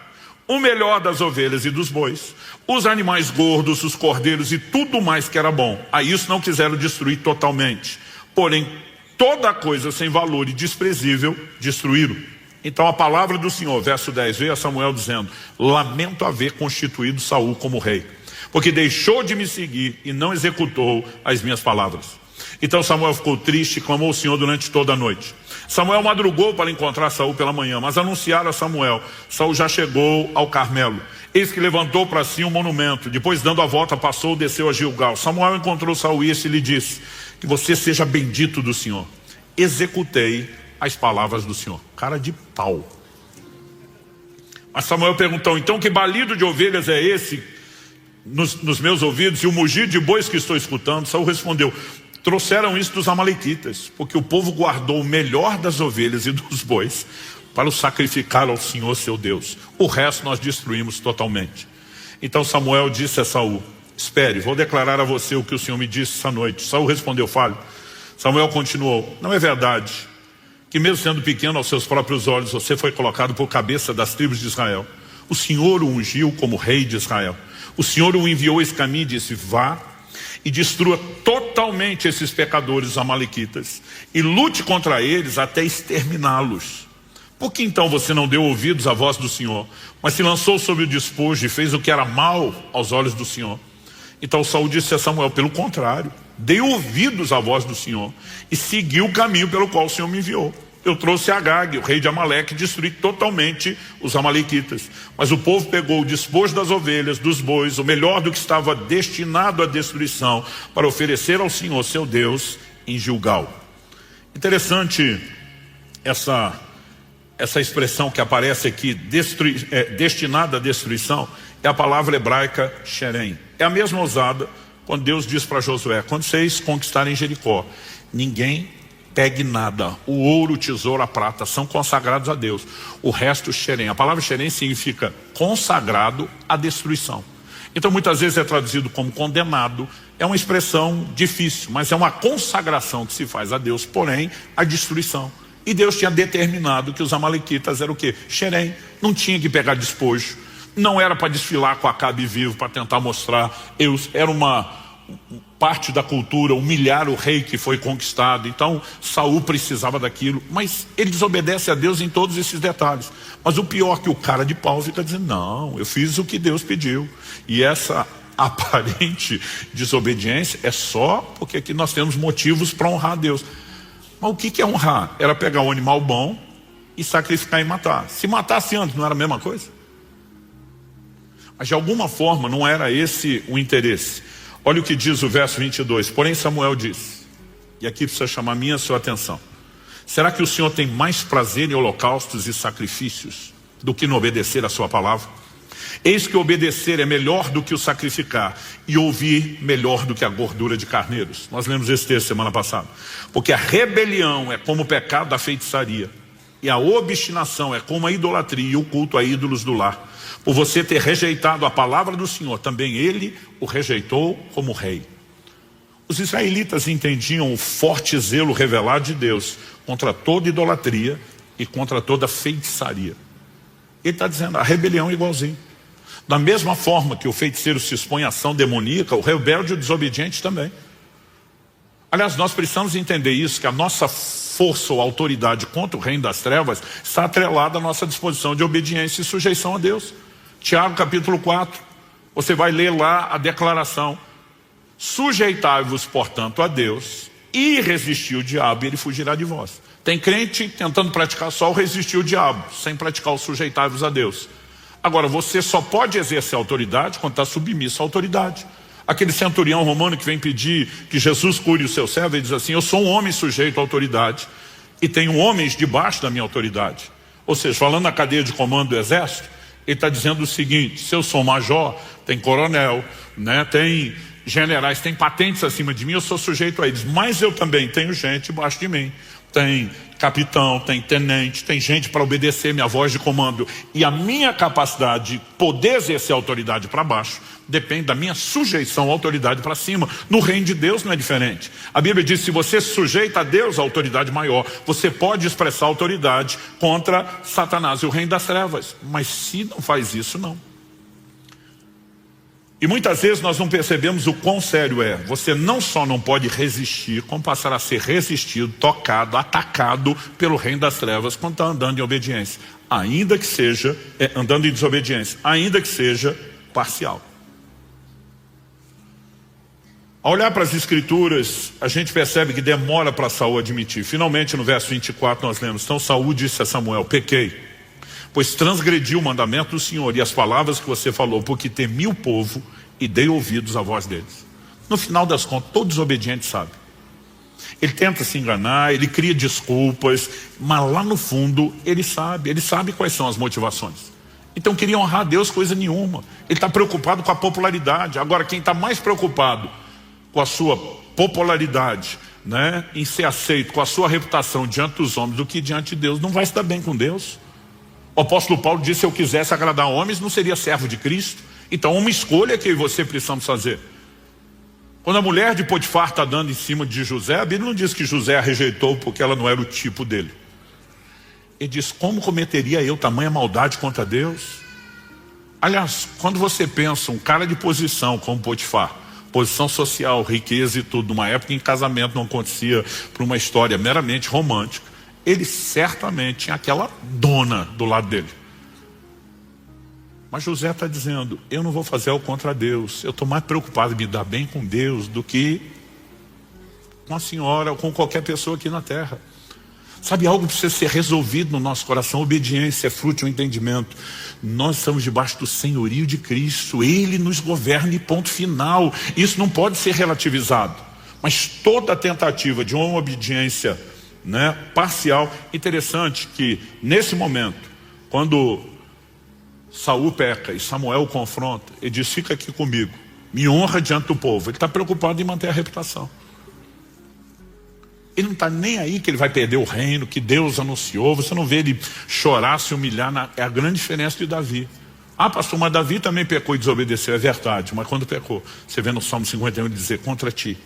o melhor das ovelhas e dos bois, os animais gordos, os cordeiros e tudo mais que era bom. A isso não quiseram destruir totalmente, porém toda coisa sem valor e desprezível destruíram. Então a palavra do Senhor, verso 10, veio a Samuel dizendo: lamento haver constituído Saul como rei, porque deixou de me seguir e não executou as minhas palavras. Então Samuel ficou triste e clamou ao Senhor durante toda a noite. Samuel madrugou para encontrar Saul pela manhã, mas anunciaram a Samuel: Saul já chegou ao Carmelo. Eis que levantou para si um monumento, depois dando a volta passou, desceu a Gilgal. Samuel encontrou Saul e lhe disse: que você seja bendito do Senhor. Executei as palavras do Senhor. Cara de pau. Mas Samuel perguntou: então que balido de ovelhas é esse nos meus ouvidos e o mugir de bois que estou escutando? Saul respondeu: trouxeram isso dos amalequitas, porque o povo guardou o melhor das ovelhas e dos bois para o sacrificar ao Senhor seu Deus. O resto nós destruímos totalmente. Então Samuel disse a Saul: espere, vou declarar a você o que o Senhor me disse essa noite. Saul respondeu: fale. Samuel continuou: não é verdade que mesmo sendo pequeno aos seus próprios olhos, você foi colocado por cabeça das tribos de Israel? O Senhor o ungiu como rei de Israel. O Senhor o enviou esse caminho e disse: vá e destrua totalmente esses pecadores amalequitas e lute contra eles até exterminá-los. Por que então você não deu ouvidos à voz do Senhor, mas se lançou sobre o despojo e fez o que era mal aos olhos do Senhor? Então Saul disse a Samuel: pelo contrário, dei ouvidos à voz do Senhor e segui o caminho pelo qual o Senhor me enviou. Eu trouxe Agag, o rei de Amaleque, e destruí totalmente os amalequitas. Mas o povo pegou o despojo das ovelhas, dos bois, o melhor do que estava destinado à destruição, para oferecer ao Senhor seu Deus em Gilgal. Interessante essa expressão que aparece aqui, destinada à destruição, é a palavra hebraica Sherem. É a mesma usada quando Deus diz para Josué: quando vocês conquistarem Jericó, ninguém pegue nada. O ouro, o tesouro, a prata são consagrados a Deus. O resto, Xerém. A palavra Xerém significa consagrado à destruição. Então muitas vezes é traduzido como condenado. É uma expressão difícil, mas é uma consagração que se faz a Deus, porém a destruição. E Deus tinha determinado que os amalequitas eram o quê? Xerém. Não tinha que pegar despojo. Não era para desfilar com Acabe vivo, para tentar mostrar. Era parte da cultura, humilhar o rei que foi conquistado. Então Saul precisava daquilo, mas ele desobedece a Deus em todos esses detalhes. Mas o pior é que o cara de pau fica dizendo, não, eu fiz o que Deus pediu. E essa aparente desobediência é só porque aqui nós temos motivos para honrar a Deus. Mas o que é honrar? Era pegar um animal bom e sacrificar e matar. Se matasse antes, não era a mesma coisa? Mas de alguma forma não era esse o interesse. Olha o que diz o verso 22. Porém Samuel diz, e aqui precisa chamar minha sua atenção, será que o Senhor tem mais prazer em holocaustos e sacrifícios do que no obedecer a sua palavra? Eis que obedecer é melhor do que o sacrificar, e ouvir melhor do que a gordura de carneiros. Nós lemos esse texto semana passada. Porque a rebelião é como o pecado da feitiçaria, e a obstinação é como a idolatria e o culto a ídolos do lar. Por você ter rejeitado a palavra do Senhor, também ele o rejeitou como rei. Os israelitas entendiam o forte zelo revelado de Deus contra toda idolatria e contra toda feitiçaria. Ele está dizendo, a rebelião é igualzinho. Da mesma forma que o feiticeiro se expõe à ação demoníaca, o rebelde e o desobediente também. Aliás, nós precisamos entender isso, que a nossa força ou autoridade contra o reino das trevas está atrelada à nossa disposição de obediência e sujeição a Deus. Tiago capítulo 4, você vai ler lá a declaração, sujeitai-vos portanto a Deus e resistir o diabo e ele fugirá de vós. Tem crente tentando praticar só o resistir o diabo, sem praticar o sujeitai-vos a Deus. Agora, você só pode exercer autoridade quando está submisso à autoridade. Aquele centurião romano que vem pedir que Jesus cure o seu servo, ele diz assim, eu sou um homem sujeito à autoridade e tenho homens debaixo da minha autoridade. Ou seja, falando na cadeia de comando do exército, ele está dizendo o seguinte, se eu sou major, tem coronel, né, tem generais, tem patentes acima de mim, eu sou sujeito a eles, mas eu também tenho gente debaixo de mim. Tem capitão, tem tenente, tem gente para obedecer minha voz de comando. E a minha capacidade de poder exercer autoridade para baixo depende da minha sujeição à autoridade para cima. No reino de Deus não é diferente. A Bíblia diz, se você sujeita a Deus a autoridade maior, você pode expressar autoridade contra Satanás e o reino das trevas. Mas se não faz isso, não. E muitas vezes nós não percebemos o quão sério é. Você não só não pode resistir, como passar a ser resistido, tocado, atacado pelo reino das trevas quando está andando em obediência. Ainda que seja, andando em desobediência, ainda que seja parcial. Ao olhar para as escrituras, a gente percebe que demora para Saul admitir. Finalmente no verso 24 nós lemos, então Saul disse a Samuel, pequei, pois transgredi o mandamento do Senhor e as palavras que você falou, porque temi o povo e dei ouvidos à voz deles. No final das contas, todo desobediente sabe. Ele tenta se enganar, ele cria desculpas, mas lá no fundo ele sabe quais são as motivações. Então queria honrar a Deus coisa nenhuma. Ele está preocupado com a popularidade. Agora quem está mais preocupado com a sua popularidade, né, em ser aceito, com a sua reputação diante dos homens do que diante de Deus, não vai se dar bem com Deus. O apóstolo Paulo disse, se eu quisesse agradar homens, não seria servo de Cristo. Então uma escolha que eu e você precisamos fazer. Quando a mulher de Potifar está dando em cima de José, a Bíblia não diz que José a rejeitou porque ela não era o tipo dele. Ele diz, como cometeria eu tamanha maldade contra Deus? Aliás, quando você pensa um cara de posição como Potifar, posição social, riqueza e tudo, numa época em que casamento não acontecia por uma história meramente romântica, ele certamente tinha aquela dona do lado dele. Mas José está dizendo, eu não vou fazer algo contra Deus, eu estou mais preocupado em me dar bem com Deus do que com a senhora ou com qualquer pessoa aqui na terra. Sabe, algo precisa ser resolvido no nosso coração. Obediência é fruto de um entendimento. Nós estamos debaixo do senhorio de Cristo, Ele nos governa e ponto final. Isso não pode ser relativizado. Mas toda tentativa de uma obediência, né, parcial, interessante que nesse momento, quando Saul peca e Samuel o confronta, ele diz, fica aqui comigo, me honra diante do povo. Ele está preocupado em manter a reputação. Ele não está nem aí que ele vai perder o reino, que Deus anunciou. Você não vê ele chorar, se humilhar. É a grande diferença de Davi. Ah, pastor, mas Davi também pecou e desobedeceu. É verdade, mas quando pecou, você vê no Salmo 51 ele dizer, contra ti,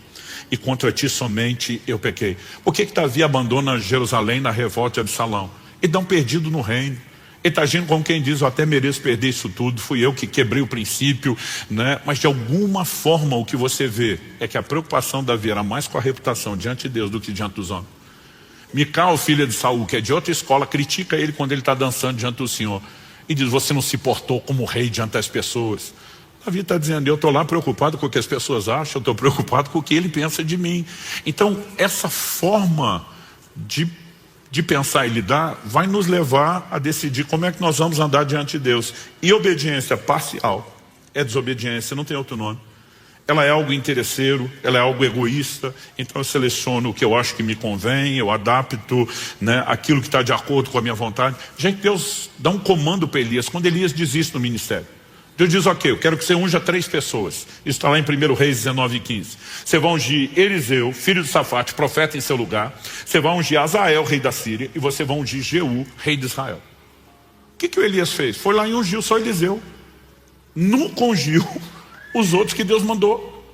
e contra ti somente eu pequei. Por que Davi abandona Jerusalém na revolta de Absalão? Ele dá um perdido no reino. Ele está agindo como quem diz: eu até mereço perder isso tudo, fui eu que quebrei o princípio, né? Mas de alguma forma o que você vê é que a preocupação de Davi era mais com a reputação diante de Deus do que diante dos homens. Mical, filha de Saul, que é de outra escola, critica ele quando ele está dançando diante do Senhor e diz: você não se portou como rei diante das pessoas. Davi está dizendo: eu estou lá preocupado com o que as pessoas acham, eu estou preocupado com o que ele pensa de mim. Então essa forma de pensar e lidar vai nos levar a decidir como é que nós vamos andar diante de Deus. E obediência parcial é desobediência, não tem outro nome. Ela é algo interesseiro, ela é algo egoísta. Então eu seleciono o que eu acho que me convém, eu adapto, né, aquilo que está de acordo com a minha vontade. Gente, Deus dá um comando para Elias quando Elias desiste no ministério. Deus diz: ok, eu quero que você unja 3 pessoas. Isso está lá em 1 Reis 19:15. Você vai ungir Eliseu, filho de Safate, profeta em seu lugar. Você vai ungir Azael, rei da Síria. E você vai ungir Jeú, rei de Israel. O que o Elias fez? Foi lá e ungiu só Eliseu. Nunca ungiu os outros que Deus mandou.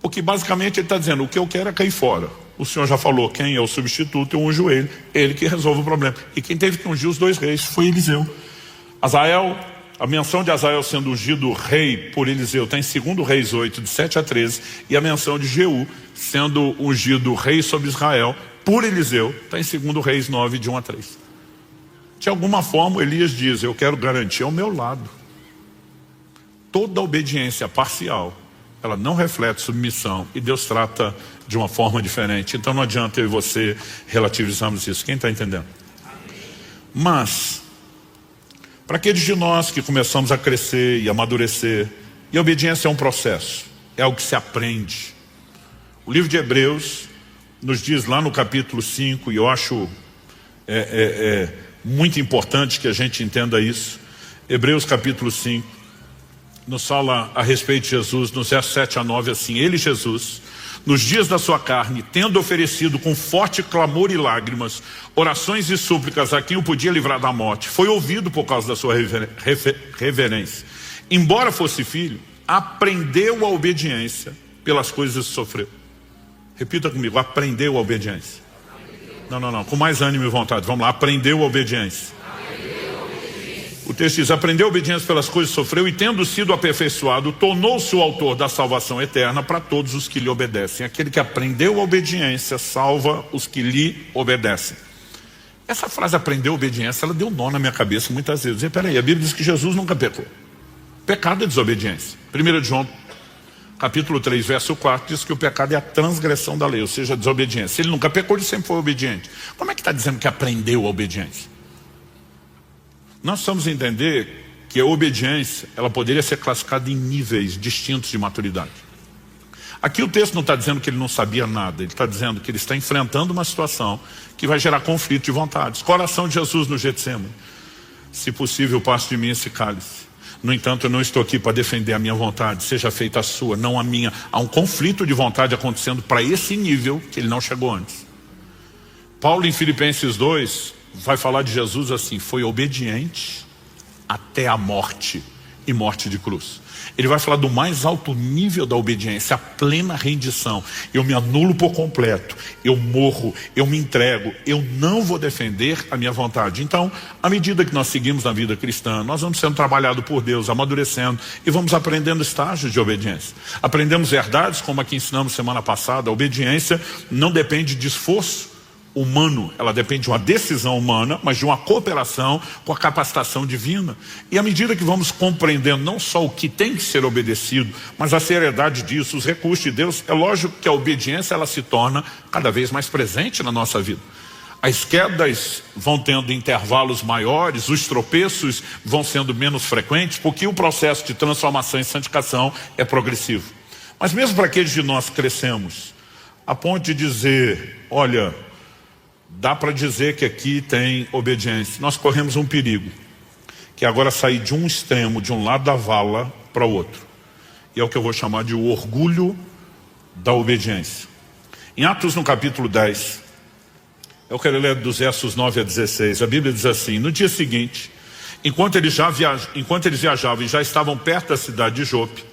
Porque basicamente ele está dizendo: o que eu quero é cair fora. O Senhor já falou quem é o substituto, eu unjo ele. Ele que resolve o problema. E quem teve que ungir os 2 reis foi Eliseu. Azael, a menção de Azael sendo ungido rei por Eliseu está em 2 Reis 8, de 7 a 13. E a menção de Jeú sendo ungido rei sobre Israel por Eliseu está em 2 Reis 9, de 1 a 3. De alguma forma Elias diz: eu quero garantir ao meu lado. Toda obediência parcial, ela não reflete submissão, e Deus trata de uma forma diferente. Então não adianta eu e você relativizarmos isso. Quem está entendendo? Mas para aqueles de nós que começamos a crescer e amadurecer, e a obediência é um processo, é algo que se aprende. O livro de Hebreus nos diz lá no capítulo 5, e eu acho muito importante que a gente entenda isso. Hebreus capítulo 5 nos fala a respeito de Jesus, nos versos 7 a 9, assim: ele, Jesus, nos dias da sua carne, tendo oferecido com forte clamor e lágrimas, orações e súplicas a quem o podia livrar da morte, foi ouvido por causa da sua reverência. Embora fosse filho, aprendeu a obediência pelas coisas que sofreu. Repita comigo: aprendeu a obediência. Não, com mais ânimo e vontade. Vamos lá: aprendeu a obediência. O texto diz: aprendeu a obediência pelas coisas que sofreu, e tendo sido aperfeiçoado, tornou-se o autor da salvação eterna para todos os que lhe obedecem. Aquele que aprendeu a obediência salva os que lhe obedecem. Essa frase, aprendeu a obediência, ela deu nó na minha cabeça muitas vezes. Peraí, a Bíblia diz que Jesus nunca pecou. Pecado é desobediência. 1 João capítulo 3, verso 4, diz que o pecado é a transgressão da lei, ou seja, a desobediência. Ele nunca pecou, ele sempre foi obediente. Como é que está dizendo que aprendeu a obediência? Nós precisamos entender que a obediência, ela poderia ser classificada em níveis distintos de maturidade. Aqui o texto não está dizendo que ele não sabia nada, ele está dizendo que ele está enfrentando uma situação que vai gerar conflito de vontades. Coração de Jesus no Getsemane: se possível, passe de mim esse cálice. No entanto, eu não estou aqui para defender a minha vontade, seja feita a sua, não a minha. Há um conflito de vontade acontecendo para esse nível que ele não chegou antes. Paulo, em Filipenses 2, vai falar de Jesus assim: foi obediente até a morte, e morte de cruz. Ele vai falar do mais alto nível da obediência, a plena rendição. Eu me anulo por completo, eu morro, eu me entrego, eu não vou defender a minha vontade. Então, à medida que nós seguimos na vida cristã, nós vamos sendo trabalhados por Deus, amadurecendo, e vamos aprendendo estágios de obediência. Aprendemos verdades, como a que ensinamos semana passada. A obediência não depende de esforço humano, ela depende de uma decisão humana, mas de uma cooperação com a capacitação divina. E à medida que vamos compreendendo não só o que tem que ser obedecido, mas a seriedade disso, os recursos de Deus, é lógico que a obediência, ela se torna cada vez mais presente na nossa vida. As quedas vão tendo intervalos maiores, os tropeços vão sendo menos frequentes, porque o processo de transformação e santificação é progressivo. Mas mesmo para aqueles de nós que crescemos, a ponto de dizer: olha, dá para dizer que aqui tem obediência, nós corremos um perigo, que é agora sair de um extremo, de um lado da vala, para o outro. E é o que eu vou chamar de o orgulho da obediência. Em Atos, no capítulo 10, eu quero ler dos versos 9 a 16, a Bíblia diz assim: no dia seguinte, enquanto eles viajavam e já estavam perto da cidade de Jope,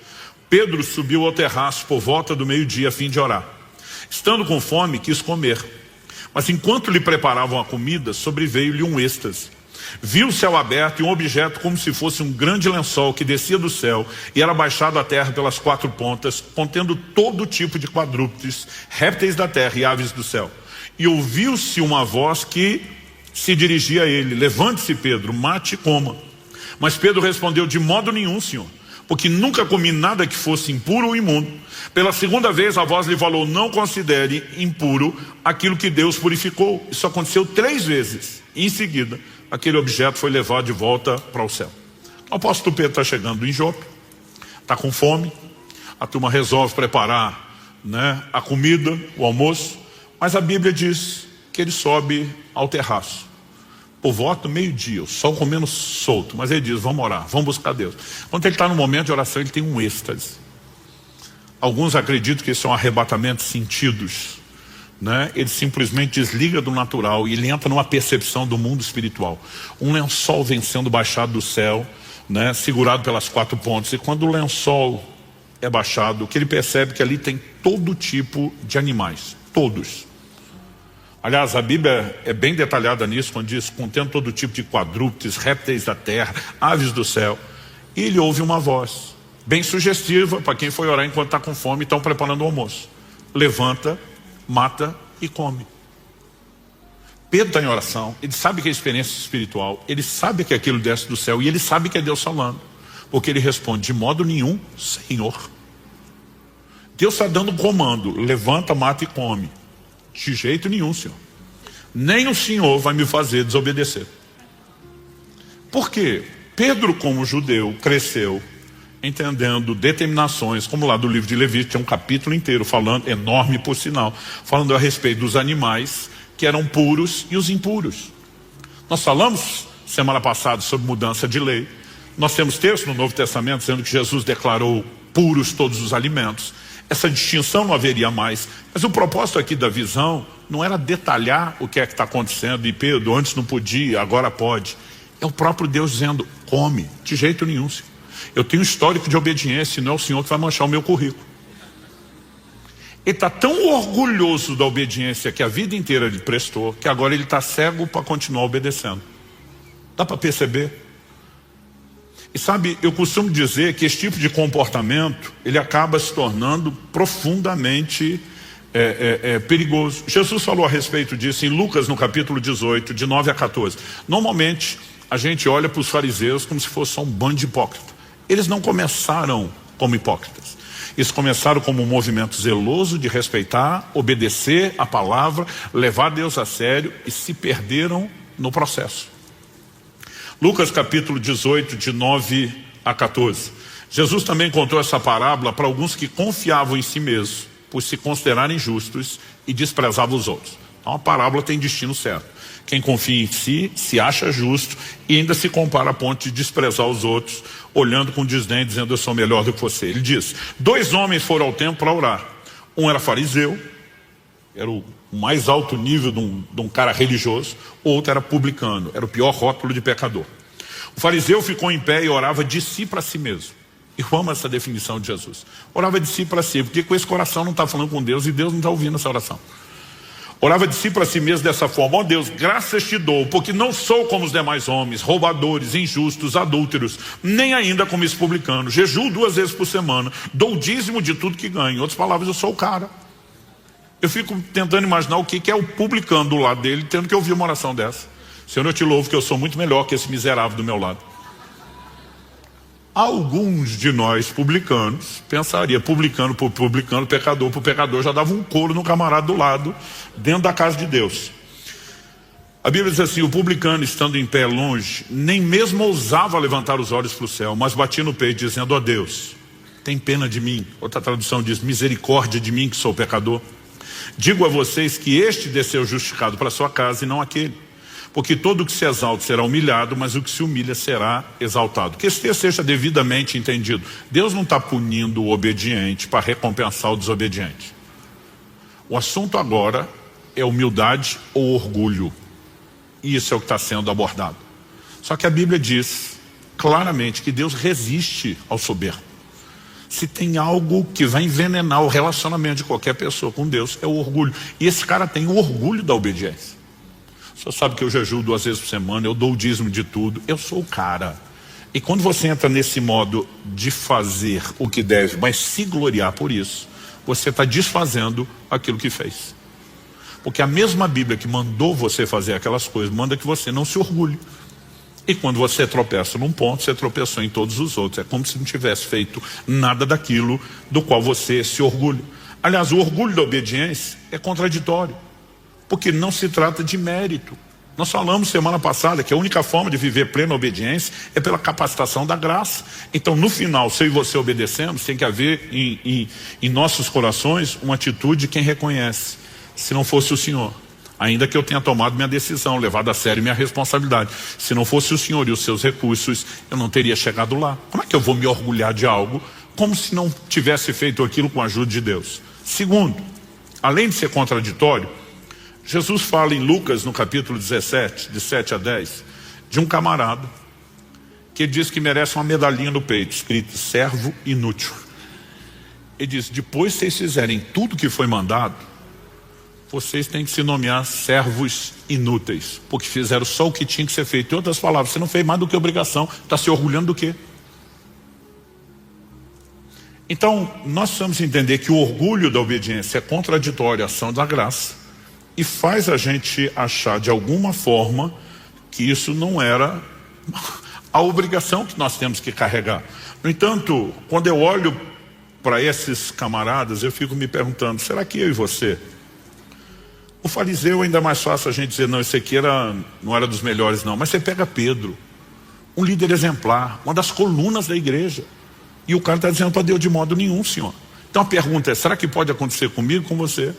Pedro subiu ao terraço por volta do meio-dia a fim de orar. Estando com fome, quis comer. Mas enquanto lhe preparavam a comida, sobreveio-lhe um êxtase. Viu o céu aberto e um objeto como se fosse um grande lençol que descia do céu e era baixado à terra pelas 4 pontas, contendo todo tipo de quadrúpedes, répteis da terra e aves do céu. E ouviu-se uma voz que se dirigia a ele: levante-se, Pedro, mate e coma. Mas Pedro respondeu: de modo nenhum, Senhor, porque nunca comi nada que fosse impuro ou imundo. Pela segunda vez a voz lhe falou: não considere impuro aquilo que Deus purificou. Isso aconteceu 3 vezes. E em seguida, aquele objeto foi levado de volta para o céu. O apóstolo Pedro está chegando em Jope, está com fome, a turma resolve preparar, a comida, o almoço, mas a Bíblia diz que ele sobe ao terraço. Por volta do meio-dia, o sol comendo solto, mas ele diz: vamos orar, vamos buscar Deus. Quando ele está no momento de oração, ele tem um êxtase. Alguns acreditam que isso é um arrebatamento de sentidos, Ele simplesmente desliga do natural e ele entra numa percepção do mundo espiritual. Um lençol vem sendo baixado do céu, segurado pelas 4 pontas, e quando o lençol é baixado, o que ele percebe é que ali tem todo tipo de animais, todos. Aliás, a Bíblia é bem detalhada nisso, quando diz: contendo todo tipo de quadrúpedes, répteis da terra, aves do céu. E ele ouve uma voz, bem sugestiva para quem foi orar enquanto está com fome e estão preparando o almoço: levanta, mata e come. Pedro está em oração, ele sabe que é experiência espiritual, ele sabe que aquilo desce do céu e ele sabe que é Deus falando, porque ele responde: de modo nenhum, Senhor. Deus está dando um comando: levanta, mata e come. De jeito nenhum, Senhor. Nem o Senhor vai me fazer desobedecer. Por quê? Pedro, como judeu, cresceu entendendo determinações, como lá do livro de Levítico, tem um capítulo inteiro falando, enorme por sinal, falando a respeito dos animais que eram puros e os impuros. Nós falamos semana passada sobre mudança de lei. Nós temos texto no Novo Testamento dizendo que Jesus declarou puros todos os alimentos. Essa distinção não haveria mais. Mas o propósito aqui da visão não era detalhar o que é que está acontecendo. E Pedro, antes não podia, agora pode. É o próprio Deus dizendo: come. De jeito nenhum, Senhor. Eu tenho um histórico de obediência e não é o Senhor que vai manchar o meu currículo. Ele está tão orgulhoso da obediência que a vida inteira ele prestou, que agora ele está cego para continuar obedecendo. Dá para perceber? E sabe, eu costumo dizer que esse tipo de comportamento, ele acaba se tornando profundamente perigoso. Jesus falou a respeito disso em Lucas, no capítulo 18, de 9 a 14. Normalmente, a gente olha para os fariseus como se fosse só um bando de hipócritas. Eles não começaram como hipócritas. Eles começaram como um movimento zeloso de respeitar, obedecer a palavra, levar Deus a sério, e se perderam no processo. Lucas capítulo 18, de 9 a 14. Jesus também contou essa parábola para alguns que confiavam em si mesmos, por se considerarem justos, e desprezavam os outros. Então a parábola tem destino certo. Quem confia em si, se acha justo e ainda se compara a ponto de desprezar os outros, olhando com desdém, dizendo: eu sou melhor do que você. Ele diz: 2 homens foram ao templo para orar. Um era fariseu, era o mais alto nível de um cara religioso. O outro era publicano, era o pior rótulo de pecador. O fariseu ficou em pé e orava de si para si mesmo. Eu amo essa definição de Jesus. Orava de si para si, porque com esse coração não está falando com Deus e Deus não está ouvindo essa oração. Orava de si para si mesmo dessa forma: ó Deus, graças te dou, porque não sou como os demais homens, roubadores, injustos, adúlteros, nem ainda como esse publicano. Jejuo 2 vezes por semana, dou o dízimo de tudo que ganho. Em outras palavras, eu sou o cara. Eu fico tentando imaginar o que é o publicano do lado dele, tendo que ouvir uma oração dessa. Senhor, eu te louvo que eu sou muito melhor que esse miserável do meu lado. Alguns de nós publicanos pensaria: publicano por publicano, pecador por pecador, já dava um couro no camarada do lado, dentro da casa de Deus. A Bíblia diz assim: o publicano, estando em pé longe, nem mesmo ousava levantar os olhos para o céu, mas batia no peito dizendo: ó Deus, tem pena de mim. Outra tradução diz: misericórdia de mim que sou pecador. Digo a vocês que este desceu justificado para sua casa e não aquele. Porque todo o que se exalta será humilhado, mas o que se humilha será exaltado. Que esse texto seja devidamente entendido. Deus não está punindo o obediente para recompensar o desobediente. O assunto agora é humildade ou orgulho. E isso é o que está sendo abordado. Só que a Bíblia diz claramente que Deus resiste ao soberbo. Se tem algo que vai envenenar o relacionamento de qualquer pessoa com Deus, é o orgulho. E esse cara tem o orgulho da obediência. senhor sabe que eu jejuo 2 vezes por semana, eu dou o dízimo de tudo, eu sou o cara. E quando você entra nesse modo de fazer o que deve, mas se gloriar por isso, você está desfazendo aquilo que fez. Porque a mesma Bíblia que mandou você fazer aquelas coisas, manda que você não se orgulhe. E quando você tropeça num ponto, você tropeçou em todos os outros. É como se não tivesse feito nada daquilo do qual você se orgulha. Aliás, o orgulho da obediência é contraditório, porque não se trata de mérito. Nós falamos semana passada que a única forma de viver plena obediência é pela capacitação da graça. Então, no final, se eu e você obedecemos, tem que haver em nossos corações uma atitude de quem reconhece. Se não fosse o Senhor, ainda que eu tenha tomado minha decisão, levado a sério minha responsabilidade, se não fosse o Senhor e os seus recursos, eu não teria chegado lá. Como é que eu vou me orgulhar de algo como se não tivesse feito aquilo com a ajuda de Deus? Segundo, além de ser contraditório, Jesus fala em Lucas, no capítulo 17, de 7 a 10, de um camarada que diz que merece uma medalhinha no peito, escrito servo inútil. Ele diz, depois vocês fizerem tudo que foi mandado, vocês têm que se nomear servos inúteis, porque fizeram só o que tinha que ser feito. Em outras palavras, você não fez mais do que obrigação, está se orgulhando do quê? Então, nós precisamos entender que o orgulho da obediência é contraditório à ação da graça e faz a gente achar de alguma forma que isso não era a obrigação que nós temos que carregar. No entanto, quando eu olho para esses camaradas, eu fico me perguntando, será que eu e você? O fariseu ainda é mais fácil a gente dizer, não, esse aqui não era dos melhores não, mas você pega Pedro, um líder exemplar, uma das colunas da igreja, e o cara está dizendo para Deus, de modo nenhum, Senhor. Então a pergunta é, será que pode acontecer comigo, com você?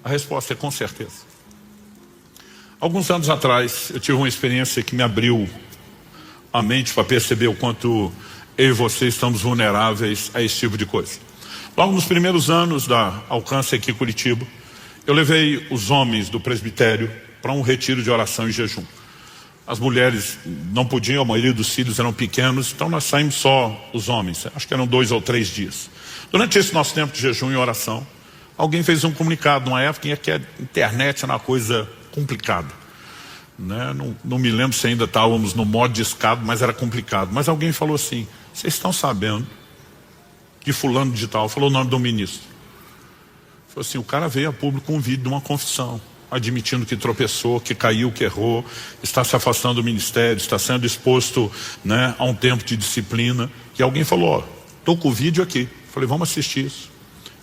A resposta é com certeza. Alguns anos atrás, eu tive uma experiência que me abriu a mente para perceber o quanto eu e você estamos vulneráveis a esse tipo de coisa. Logo nos primeiros anos da Alcance aqui em Curitiba, eu levei os homens do presbitério para um retiro de oração e jejum. As mulheres não podiam, a maioria dos filhos eram pequenos, então nós saímos só os homens, acho que eram 2 ou 3 dias. Durante esse nosso tempo de jejum e oração, alguém fez um comunicado numa época em que a internet era uma coisa complicada, né? Não me lembro se ainda estávamos no modo de escada, mas era complicado. Mas alguém falou assim, vocês estão sabendo que fulano de tal, falou o nome do ministro. Falou assim, o cara veio a público com um vídeo de uma confissão, admitindo que tropeçou, que caiu, que errou, está se afastando do ministério, está sendo exposto, né, a um tempo de disciplina. E alguém falou, ó, estou com o vídeo aqui. Falei, vamos assistir isso.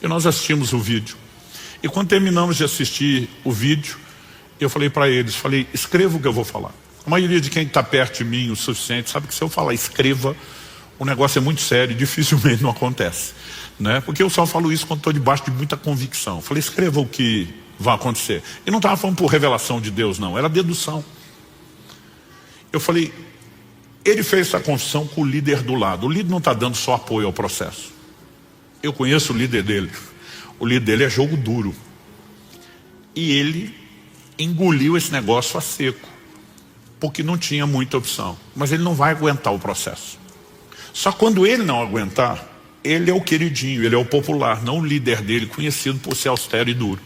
E nós assistimos o vídeo. E quando terminamos de assistir o vídeo, eu falei para eles, escreva o que eu vou falar. A maioria de quem está perto de mim o suficiente sabe que se eu falar escreva, o negócio é muito sério e dificilmente não acontece, né? Porque eu só falo isso quando estou debaixo de muita convicção. Falei, escreva o que vai acontecer. E não estava falando por revelação de Deus, não, era dedução. Eu falei, ele fez essa confissão com o líder do lado. O líder não está dando só apoio ao processo. Eu conheço o líder dele. O líder dele é jogo duro. E ele engoliu esse negócio a seco, porque não tinha muita opção. Mas ele não vai aguentar o processo. Só quando ele não aguentar, ele é o queridinho, ele é o popular, não o líder dele, conhecido por ser austero e duro.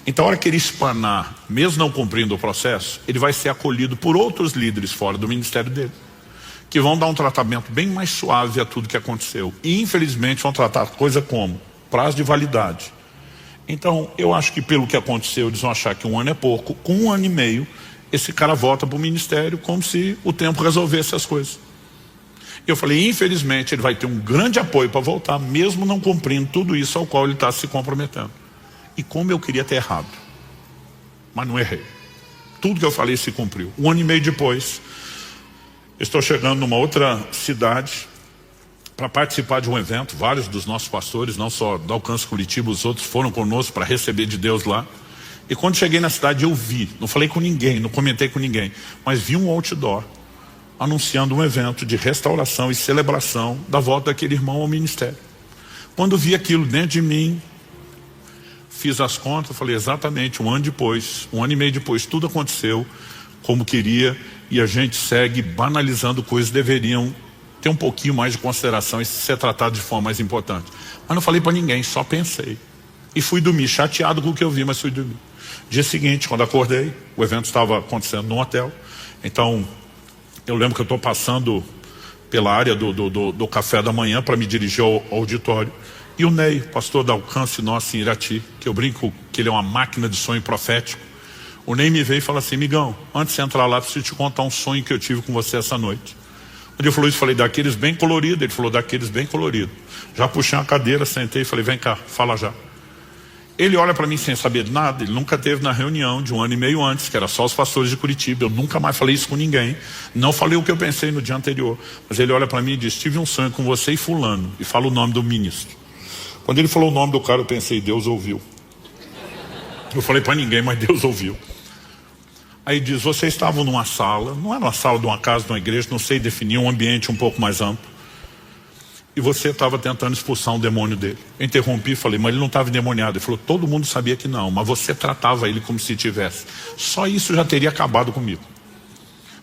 Então a hora que ele espanar, mesmo não cumprindo o processo, ele vai ser acolhido por outros líderes fora do ministério dele, que vão dar um tratamento bem mais suave a tudo que aconteceu. E infelizmente vão tratar coisa como prazo de validade. Então eu acho que pelo que aconteceu, eles vão achar que 1 ano é pouco. Com 1 ano e meio, esse cara volta para o ministério como se o tempo resolvesse as coisas. Eu falei, infelizmente ele vai ter um grande apoio para voltar, mesmo não cumprindo tudo isso ao qual ele está se comprometendo. E como eu queria ter errado, mas não errei. Tudo que eu falei se cumpriu. 1 ano e meio depois, estou chegando numa outra cidade para participar de um evento. Vários dos nossos pastores, não só do Alcance Curitiba, os outros foram conosco para receber de Deus lá. E quando cheguei na cidade eu vi, não falei com ninguém, não comentei com ninguém, mas vi um outdoor anunciando um evento de restauração e celebração da volta daquele irmão ao ministério. Quando vi aquilo dentro de mim, fiz as contas, falei exatamente 1 ano depois, 1 ano e meio depois, tudo aconteceu como queria e a gente segue banalizando coisas que deveriam ter um pouquinho mais de consideração e ser tratado de forma mais importante. Mas não falei para ninguém, só pensei. E fui dormir, chateado com o que eu vi, mas fui dormir. Dia seguinte, quando acordei, o evento estava acontecendo num hotel. Então, eu lembro que eu estou passando pela área do café da manhã para me dirigir ao auditório. E o Ney, pastor da Alcance nosso em Irati, que eu brinco que ele é uma máquina de sonho profético. O Ney me veio e falou assim: Migão, antes de entrar lá, preciso te contar um sonho que eu tive com você essa noite. Quando ele falou isso, eu falei: daqueles bem coloridos. Ele falou: daqueles bem coloridos. Já puxei uma cadeira, sentei e falei: vem cá, fala já. Ele olha para mim sem saber de nada. Ele nunca teve na reunião de 1 ano e meio antes, que era só os pastores de Curitiba. Eu nunca mais falei isso com ninguém. Não falei o que eu pensei no dia anterior. Mas ele olha para mim e diz: tive um sonho com você e fulano. E fala o nome do ministro. Quando ele falou o nome do cara, eu pensei: Deus ouviu. Eu falei para ninguém, mas Deus ouviu. Aí diz: vocês estavam numa sala, não era uma sala de uma casa, de uma igreja, não sei definir, um ambiente um pouco mais amplo. E você estava tentando expulsar um demônio dele. Eu interrompi e falei: mas ele não estava endemoniado. Ele falou: todo mundo sabia que não, mas você tratava ele como se tivesse. Só isso já teria acabado comigo.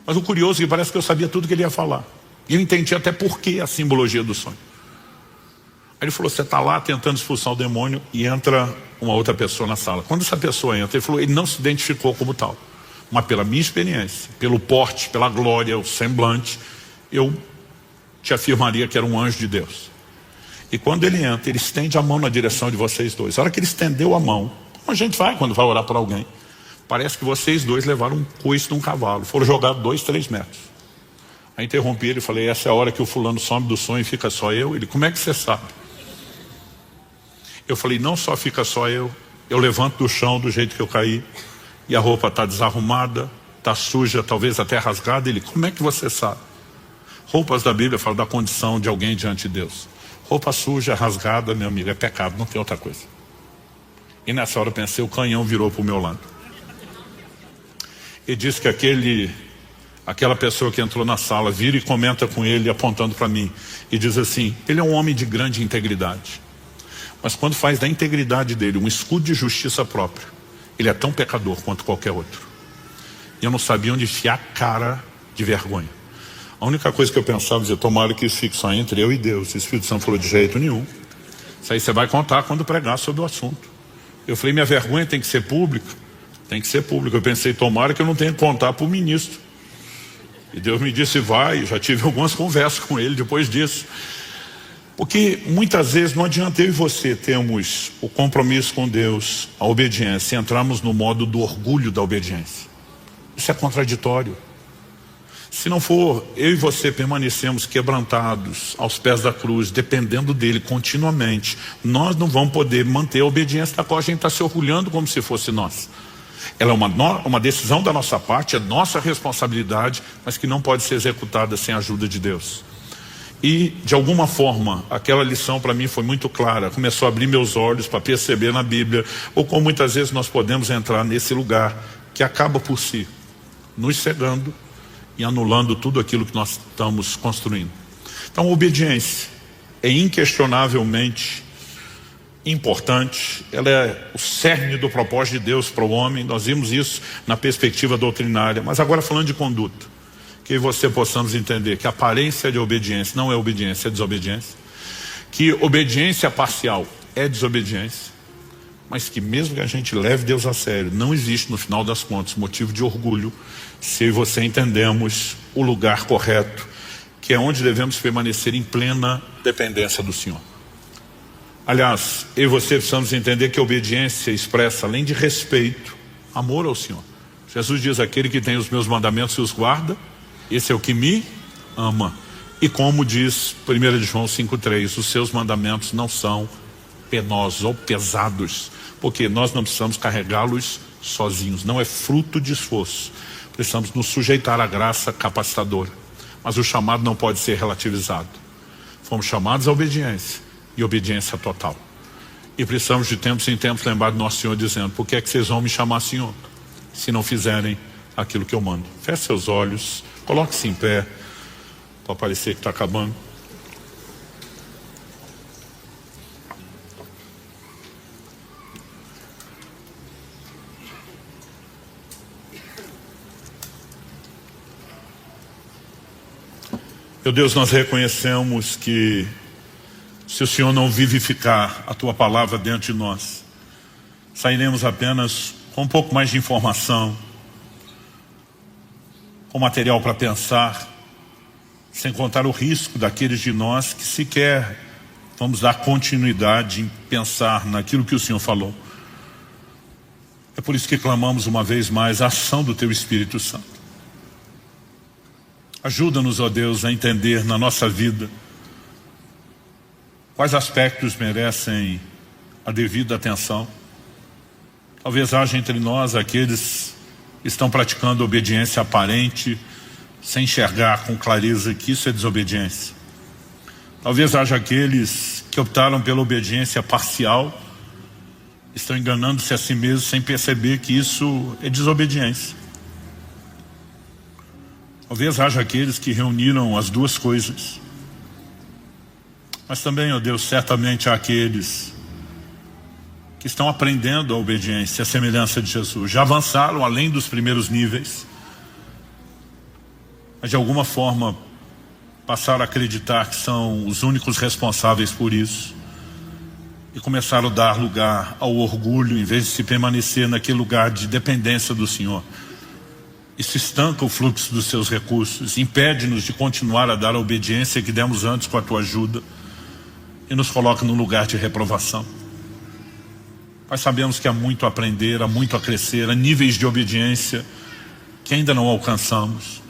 Mas o curioso é que parece que eu sabia tudo que ele ia falar. E eu entendi até por que a simbologia do sonho. Aí ele falou: você está lá tentando expulsar o demônio e entra uma outra pessoa na sala. Quando essa pessoa entra, ele falou, ele não se identificou como tal. Mas pela minha experiência, pelo porte, pela glória, o semblante, eu te afirmaria que era um anjo de Deus. E quando ele entra, ele estende a mão na direção de vocês dois. A hora que ele estendeu a mão, como a gente vai quando vai orar para alguém, parece que vocês dois levaram um coice de um cavalo, foram jogados 2, 3 metros. Aí interrompi ele e falei: essa é a hora que o fulano some do sonho e fica só eu. Ele: como é que você sabe? Eu falei: não só fica só eu levanto do chão do jeito que eu caí, e a roupa está desarrumada, está suja, talvez até rasgada. Ele: como é que você sabe? Roupas da Bíblia falam da condição de alguém diante de Deus. Roupa suja, rasgada, meu amigo, é pecado, não tem outra coisa. E nessa hora eu pensei: o canhão virou para o meu lado. E disse que aquela pessoa que entrou na sala vira e comenta com ele, apontando para mim, e diz assim: ele é um homem de grande integridade, mas quando faz da integridade dele um escudo de justiça própria, ele é tão pecador quanto qualquer outro. E eu não sabia onde enfiar a cara de vergonha. A única coisa que eu pensava, dizia: tomara que isso fique só entre eu e Deus. O Espírito Santo falou: de jeito nenhum. Isso aí você vai contar quando pregar sobre o assunto. Eu falei: minha vergonha tem que ser pública? Tem que ser pública. Eu pensei: tomara que eu não tenha que contar para o ministro. E Deus me disse: vai. Já tive algumas conversas com ele depois disso. Porque muitas vezes não adianta eu e você termos o compromisso com Deus, a obediência, e entrarmos no modo do orgulho da obediência. Isso é contraditório. Se não for, eu e você permanecemos quebrantados aos pés da cruz, dependendo dele continuamente, nós não vamos poder manter a obediência da qual a gente está se orgulhando como se fosse nossa. Ela é uma decisão da nossa parte, é nossa responsabilidade, mas que não pode ser executada sem a ajuda de Deus. E, de alguma forma, aquela lição para mim foi muito clara. Começou a abrir meus olhos para perceber na Bíblia, ou como muitas vezes nós podemos entrar nesse lugar que acaba por si, nos cegando e anulando tudo aquilo que nós estamos construindo. Então, a obediência é inquestionavelmente importante. Ela é o cerne do propósito de Deus para o homem. Nós vimos isso na perspectiva doutrinária. Mas agora falando de conduta, que você possamos entender que a aparência de obediência não é obediência, é desobediência. Que obediência parcial é desobediência. Mas que mesmo que a gente leve Deus a sério, não existe no final das contas motivo de orgulho se eu e você entendemos o lugar correto, que é onde devemos permanecer em plena dependência do Senhor. Aliás, eu e você precisamos entender que a obediência expressa, além de respeito, amor ao Senhor. Jesus diz: aquele que tem os meus mandamentos e os guarda, esse é o que me ama. E como diz 1 João 5,3, os seus mandamentos não são penosos ou pesados, porque nós não precisamos carregá-los sozinhos, não é fruto de esforço. Precisamos nos sujeitar à graça capacitadora, mas o chamado não pode ser relativizado. Fomos chamados à obediência, e obediência total. E precisamos de tempos em tempos lembrar do nosso Senhor dizendo: por que é que vocês vão me chamar Senhor, se não fizerem aquilo que eu mando? Feche seus olhos, coloque-se em pé, para parecer que está acabando. Meu Deus, nós reconhecemos que se o Senhor não vivificar a Tua palavra dentro de nós, sairemos apenas com um pouco mais de informação, com material para pensar, sem contar o risco daqueles de nós que sequer vamos dar continuidade em pensar naquilo que o Senhor falou. É por isso que clamamos uma vez mais a ação do Teu Espírito Santo. Ajuda-nos, ó Deus, a entender na nossa vida quais aspectos merecem a devida atenção. Talvez haja entre nós aqueles que estão praticando obediência aparente, sem enxergar com clareza que isso é desobediência. Talvez haja aqueles que optaram pela obediência parcial, estão enganando-se a si mesmos sem perceber que isso é desobediência. Talvez haja aqueles que reuniram as duas coisas. Mas também, ó Deus, certamente há aqueles que estão aprendendo a obediência, a semelhança de Jesus. Já avançaram além dos primeiros níveis, mas de alguma forma passaram a acreditar que são os únicos responsáveis por isso e começaram a dar lugar ao orgulho, em vez de se permanecer naquele lugar de dependência do Senhor. Isso estanca o fluxo dos seus recursos, impede-nos de continuar a dar a obediência que demos antes com a Tua ajuda e nos coloca num lugar de reprovação. Nós sabemos que há muito a aprender, há muito a crescer, há níveis de obediência que ainda não alcançamos.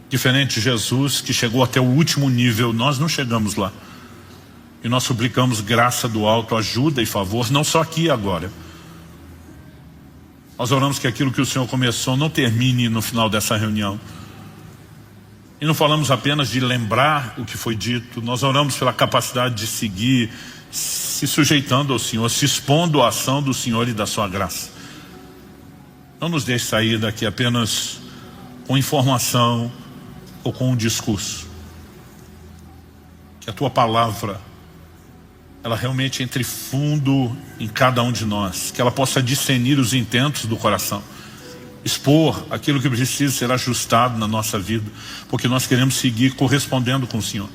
Diferente de Jesus, que chegou até o último nível, nós não chegamos lá. E nós suplicamos graça do alto, ajuda e favor, não só aqui e agora. Nós oramos que aquilo que o Senhor começou não termine no final dessa reunião. E não falamos apenas de lembrar o que foi dito, nós oramos pela capacidade de seguir, se sujeitando ao Senhor, se expondo à ação do Senhor e da sua graça. Não nos deixe sair daqui apenas com informação ou com um discurso. Que a Tua palavra, ela realmente entre fundo em cada um de nós, que ela possa discernir os intentos do coração, expor aquilo que precisa ser ajustado na nossa vida, porque nós queremos seguir correspondendo com o Senhor.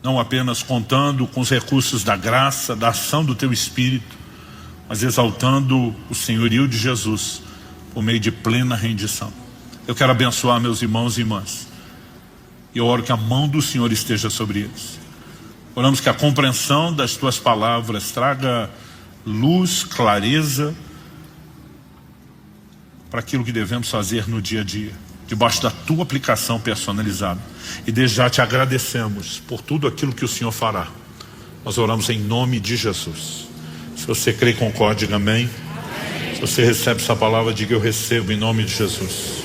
Não apenas contando com os recursos da graça, da ação do Teu Espírito, mas exaltando o senhorio de Jesus por meio de plena rendição. Eu quero abençoar meus irmãos e irmãs. E eu oro que a mão do Senhor esteja sobre eles. Oramos que a compreensão das Tuas palavras traga luz, clareza para aquilo que devemos fazer no dia a dia, debaixo da Tua aplicação personalizada. E desde já Te agradecemos por tudo aquilo que o Senhor fará. Nós oramos em nome de Jesus. Se você crê e concorde, diga amém. Se você recebe essa palavra, diga eu recebo em nome de Jesus.